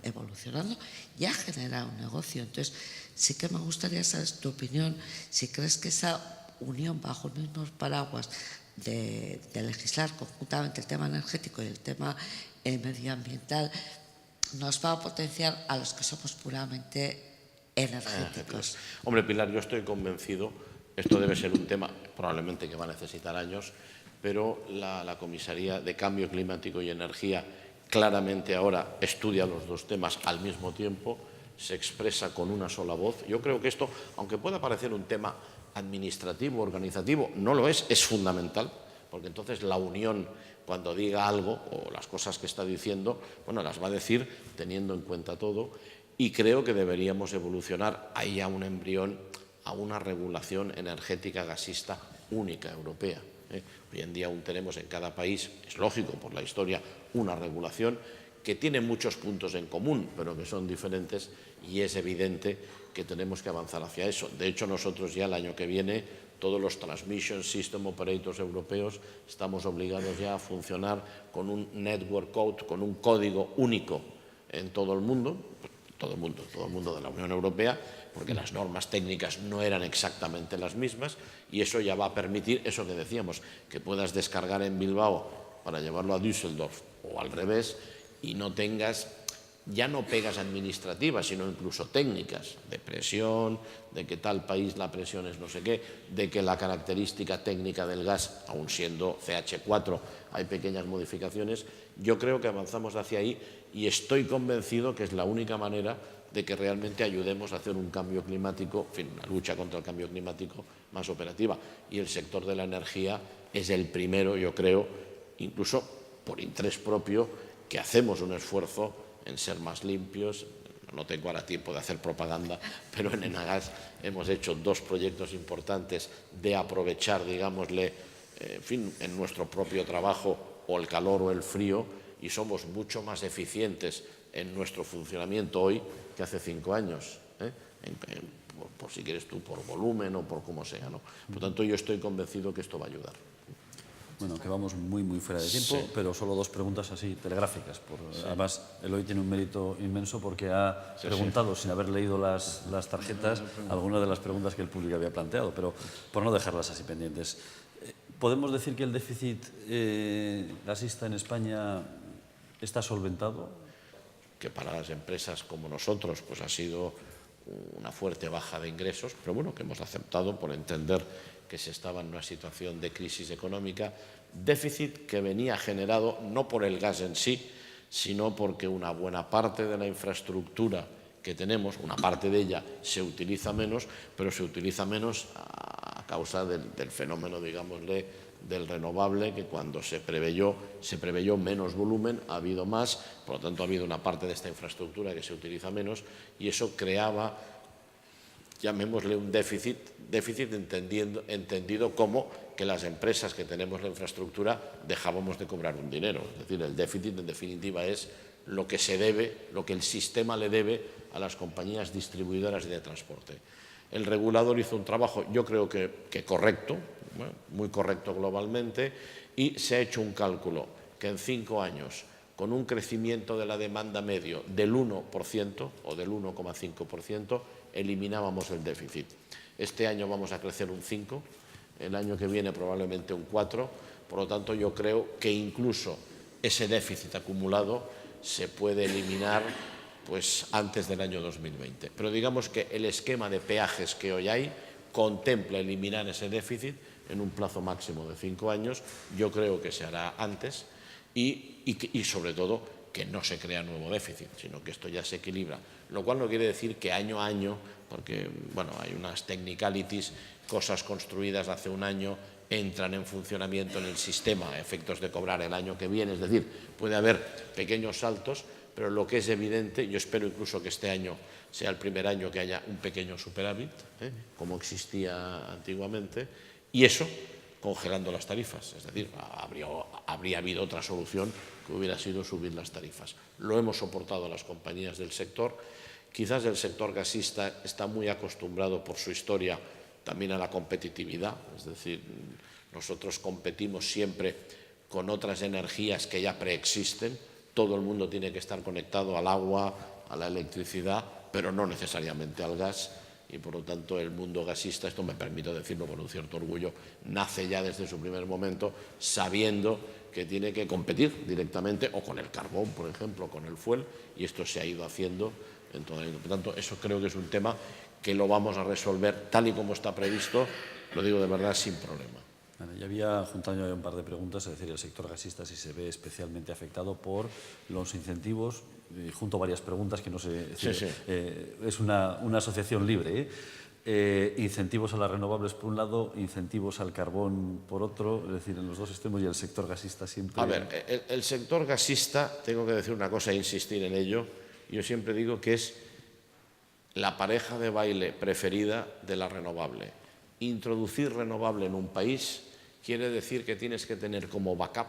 evolucionando y ha generado un negocio. Entonces, sí que me gustaría saber tu opinión, si crees que esa unión bajo el mismo paraguas de legislar conjuntamente el tema energético y el tema medioambiental nos va a potenciar a los que somos puramente energéticos. Hombre, Pilar, yo estoy convencido, esto debe ser un tema probablemente que va a necesitar años, pero la Comisaría de Cambio Climático y Energía claramente ahora estudia los dos temas al mismo tiempo, se expresa con una sola voz. Yo creo que esto, aunque pueda parecer un tema administrativo, organizativo, no lo es fundamental, porque entonces la Unión, cuando diga algo, o las cosas que está diciendo, las va a decir teniendo en cuenta todo, y creo que deberíamos evolucionar ahí a un embrión, a una regulación energética gasista única europea. Hoy en día aún tenemos en cada país, es lógico por la historia, una regulación que tiene muchos puntos en común, pero que son diferentes, y es evidente que tenemos que avanzar hacia eso. De hecho, nosotros ya el año que viene, todos los Transmission System Operators europeos estamos obligados ya a funcionar con un Network Code, con un código único en todo el mundo de la Unión Europea, porque las normas técnicas no eran exactamente las mismas, y eso ya va a permitir, eso que decíamos, que puedas descargar en Bilbao para llevarlo a Düsseldorf o al revés, y no tengas ya no pegas administrativas, sino incluso técnicas, de presión, de que tal país la presión es no sé qué, de que la característica técnica del gas, aun siendo CH4, hay pequeñas modificaciones. Yo creo que avanzamos hacia ahí y estoy convencido que es la única manera de que realmente ayudemos a hacer un cambio climático, en fin, una lucha contra el cambio climático más operativa. Y el sector de la energía es el primero, yo creo, incluso por interés propio, que hacemos un esfuerzo en ser más limpios. No tengo ahora tiempo de hacer propaganda, pero en Enagas hemos hecho 2 proyectos importantes de aprovechar, digámosle, en fin, en nuestro propio trabajo o el calor o el frío, y somos mucho más eficientes en nuestro funcionamiento hoy que hace 5 años, por si quieres tú, por volumen o por como sea, ¿no? Por tanto, yo estoy convencido que esto va a ayudar. Bueno, que vamos muy fuera de tiempo, sí, pero solo 2 preguntas así telegráficas. Sí. Además, Eloy tiene un mérito inmenso porque ha preguntado, sin haber leído las tarjetas, algunas de las preguntas que el público había planteado, pero por no dejarlas así pendientes. ¿Podemos decir que el déficit gasista en España está solventado? Que para las empresas como nosotros pues ha sido una fuerte baja de ingresos, pero bueno, que hemos aceptado por entender que se estaba en una situación de crisis económica, déficit que venía generado no por el gas en sí, sino porque una buena parte de la infraestructura que tenemos, una parte de ella se utiliza menos, pero se utiliza menos a causa del fenómeno, digámosle, del renovable, que cuando se preveyó menos volumen, ha habido más, por lo tanto ha habido una parte de esta infraestructura que se utiliza menos y eso creaba, llamémosle un déficit entendido como que las empresas que tenemos la infraestructura dejábamos de cobrar un dinero. Es decir, el déficit en definitiva es lo que se debe, lo que el sistema le debe a las compañías distribuidoras de transporte. El regulador hizo un trabajo, yo creo que correcto, muy correcto globalmente, y se ha hecho un cálculo que en 5 años, con un crecimiento de la demanda medio del 1% o del 1,5%, eliminábamos el déficit. Este año vamos a crecer un 5%, el año que viene probablemente un 4%, por lo tanto yo creo que incluso ese déficit acumulado se puede eliminar pues antes del año 2020. Pero digamos que el esquema de peajes que hoy hay contempla eliminar ese déficit en un plazo máximo de 5 años. Yo creo que se hará antes y sobre todo que no se crea nuevo déficit, sino que esto ya se equilibra. Lo cual no quiere decir que año a año, porque bueno, hay unas technicalities, cosas construidas hace un año entran en funcionamiento en el sistema a efectos de cobrar el año que viene. Es decir, puede haber pequeños saltos, pero lo que es evidente, yo espero incluso que este año sea el primer año que haya un pequeño superávit, como existía antiguamente, y eso congelando las tarifas. Es decir, habría habido otra solución que hubiera sido subir las tarifas. Lo hemos soportado las compañías del sector. Quizás el sector gasista está muy acostumbrado por su historia también a la competitividad, es decir, nosotros competimos siempre con otras energías que ya preexisten. Todo el mundo tiene que estar conectado al agua, a la electricidad, pero no necesariamente al gas. Y por lo tanto el mundo gasista, esto me permito decirlo con un cierto orgullo, nace ya desde su primer momento sabiendo que tiene que competir directamente o con el carbón, por ejemplo, con el fuel, y esto se ha ido haciendo en todo el año. Por lo tanto, eso creo que es un tema que lo vamos a resolver tal y como está previsto, lo digo de verdad, sin problema. Bueno, ya había juntado un par de preguntas, es decir, el sector gasista si se ve especialmente afectado por los incentivos, junto a varias preguntas que no sé, es una asociación libre, incentivos a las renovables por un lado, incentivos al carbón por otro, es decir, en los dos extremos, y el sector gasista siempre... A ver, el sector gasista, tengo que decir una cosa e insistir en ello, yo siempre digo que es la pareja de baile preferida de la renovable. Introducir renovable en un país quiere decir que tienes que tener como backup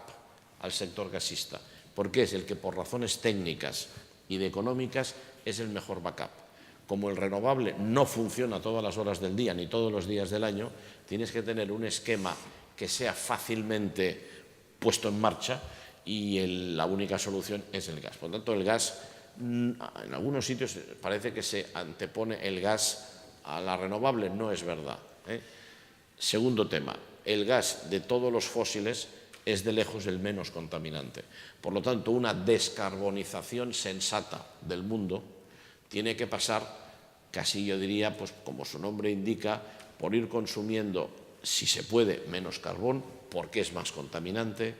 al sector gasista, porque es el que por razones técnicas y de económicas es el mejor backup. Como el renovable no funciona todas las horas del día ni todos los días del año, tienes que tener un esquema que sea fácilmente puesto en marcha y la única solución es el gas. Por lo tanto, el gas, en algunos sitios parece que se antepone el gas a la renovable, no es verdad. Segundo tema, el gas de todos los fósiles es de lejos el menos contaminante. Por lo tanto, una descarbonización sensata del mundo tiene que pasar, casi yo diría, pues como su nombre indica, por ir consumiendo, si se puede, menos carbón, porque es más contaminante,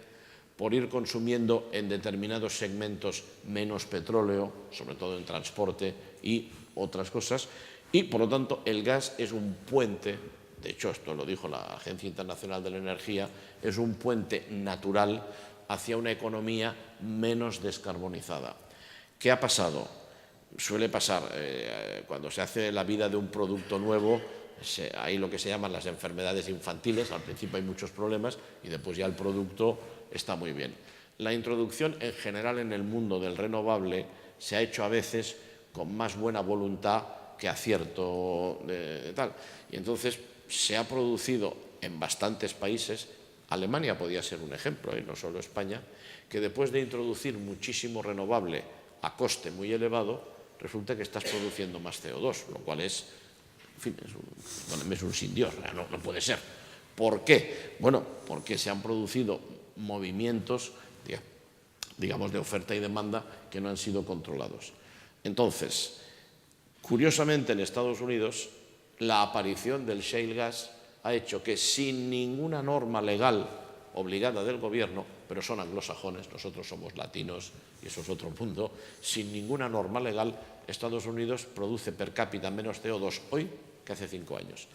por ir consumiendo en determinados segmentos menos petróleo, sobre todo en transporte y otras cosas, y por lo tanto el gas es un puente, de hecho esto lo dijo la Agencia Internacional de la Energía, es un puente natural hacia una economía menos descarbonizada. ¿Qué ha pasado? Suele pasar, cuando se hace la vida de un producto nuevo, hay lo que se llaman las enfermedades infantiles, al principio hay muchos problemas y después ya el producto está muy bien. La introducción en general en el mundo del renovable se ha hecho a veces con más buena voluntad que acierto tal. Y entonces se ha producido en bastantes países, Alemania podía ser un ejemplo, no solo España, que después de introducir muchísimo renovable a coste muy elevado, resulta que estás produciendo más CO2, lo cual es, en fin, es un sin Dios, no puede ser. ¿Por qué? Bueno, porque se han producido movimientos, digamos, de oferta y demanda que no han sido controlados. Entonces, curiosamente en Estados Unidos, la aparición del shale gas ha hecho que sin ninguna norma legal obligada del gobierno, pero son anglosajones, nosotros somos latinos y eso es otro mundo, sin ninguna norma legal, Estados Unidos produce per cápita menos CO2 hoy que hace 5 años.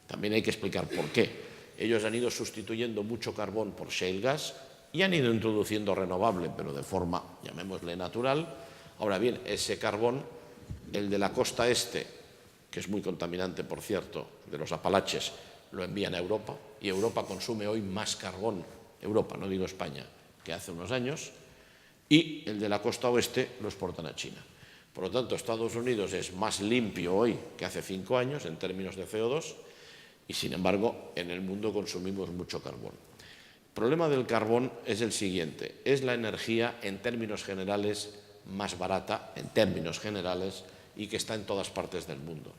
También hay que explicar por qué. Ellos han ido sustituyendo mucho carbón por shale gas y han ido introduciendo renovable, pero de forma, llamémosle, natural. Ahora bien, ese carbón, el de la costa este, que es muy contaminante, por cierto, de los Apalaches, lo envían a Europa y Europa consume hoy más carbón, Europa, no digo España, que hace unos años, y el de la costa oeste lo exportan a China. Por lo tanto, Estados Unidos es más limpio hoy que hace 5 años en términos de CO2 y, sin embargo, en el mundo consumimos mucho carbón. El problema del carbón es el siguiente, es la energía en términos generales más barata, en términos generales, y que está en todas partes del mundo.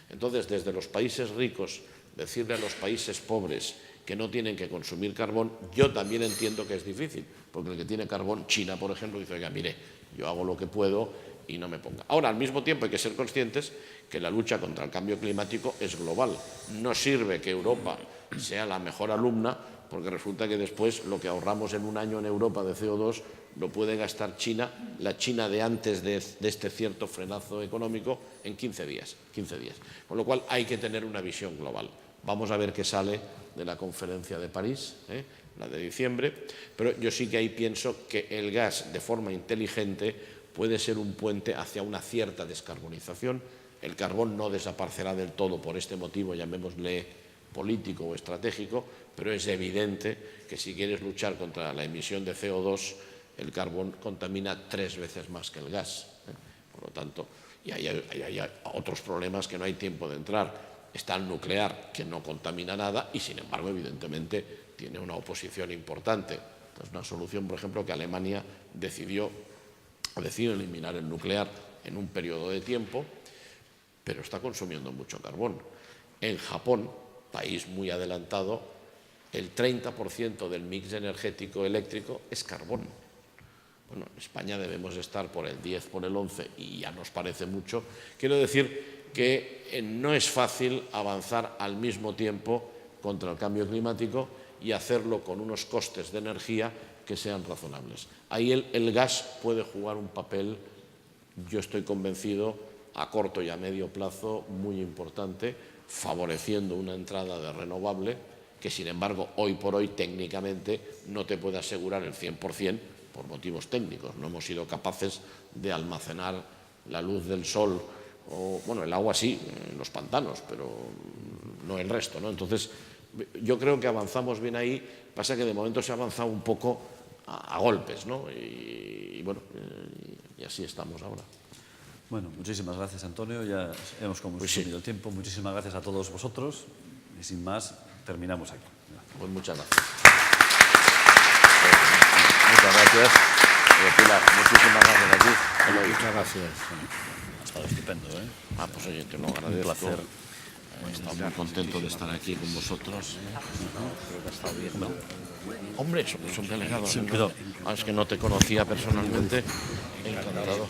Entonces, desde los países ricos, decirle a los países pobres que no tienen que consumir carbón, yo también entiendo que es difícil, porque el que tiene carbón, China, por ejemplo, dice, oiga, mire, yo hago lo que puedo y no me ponga. Ahora, al mismo tiempo, hay que ser conscientes que la lucha contra el cambio climático es global. No sirve que Europa sea la mejor alumna, porque resulta que después lo que ahorramos en un año en Europa de CO2 lo puede gastar China, la China de antes de este cierto frenazo económico, en 15 días. Con lo cual hay que tener una visión global. Vamos a ver qué sale de la conferencia de París, la de diciembre, pero yo sí que ahí pienso que el gas, de forma inteligente, puede ser un puente hacia una cierta descarbonización. El carbón no desaparecerá del todo por este motivo, llamémosle político o estratégico, pero es evidente que si quieres luchar contra la emisión de CO2, el carbón contamina 3 veces más que el gas. Por lo tanto, y hay otros problemas que no hay tiempo de entrar. Está el nuclear, que no contamina nada y, sin embargo, evidentemente, tiene una oposición importante. Es una solución, por ejemplo, que Alemania decidió eliminar el nuclear en un periodo de tiempo, pero está consumiendo mucho carbón. En Japón, país muy adelantado, el 30% del mix energético eléctrico es carbón. Bueno, en España debemos estar por el 10, por el 11 y ya nos parece mucho. Quiero decir que no es fácil avanzar al mismo tiempo contra el cambio climático y hacerlo con unos costes de energía que sean razonables. Ahí el gas puede jugar un papel, yo estoy convencido, a corto y a medio plazo muy importante, favoreciendo una entrada de renovable que, sin embargo, hoy por hoy técnicamente no te puede asegurar el 100% por motivos técnicos. No hemos sido capaces de almacenar la luz del sol, o bueno, el agua sí, en los pantanos, pero no el resto, ¿no? Entonces, yo creo que avanzamos bien ahí, pasa que de momento se ha avanzado un poco a golpes, ¿no? Y bueno, y así estamos ahora. Bueno, muchísimas gracias, Antonio. Ya hemos consumido el tiempo. Muchísimas gracias a todos vosotros. Y sin más, terminamos aquí. Pues muchas gracias. Muchas gracias. Pilar, muchísimas gracias a ti. Muchas gracias. Ha estado estupendo, ¿eh? Pues oye, te lo agradezco. Un placer. He estado muy contento de estar aquí con vosotros. Hombre, es un delegado. Sí, perdón. Es que no te conocía personalmente. Encantado.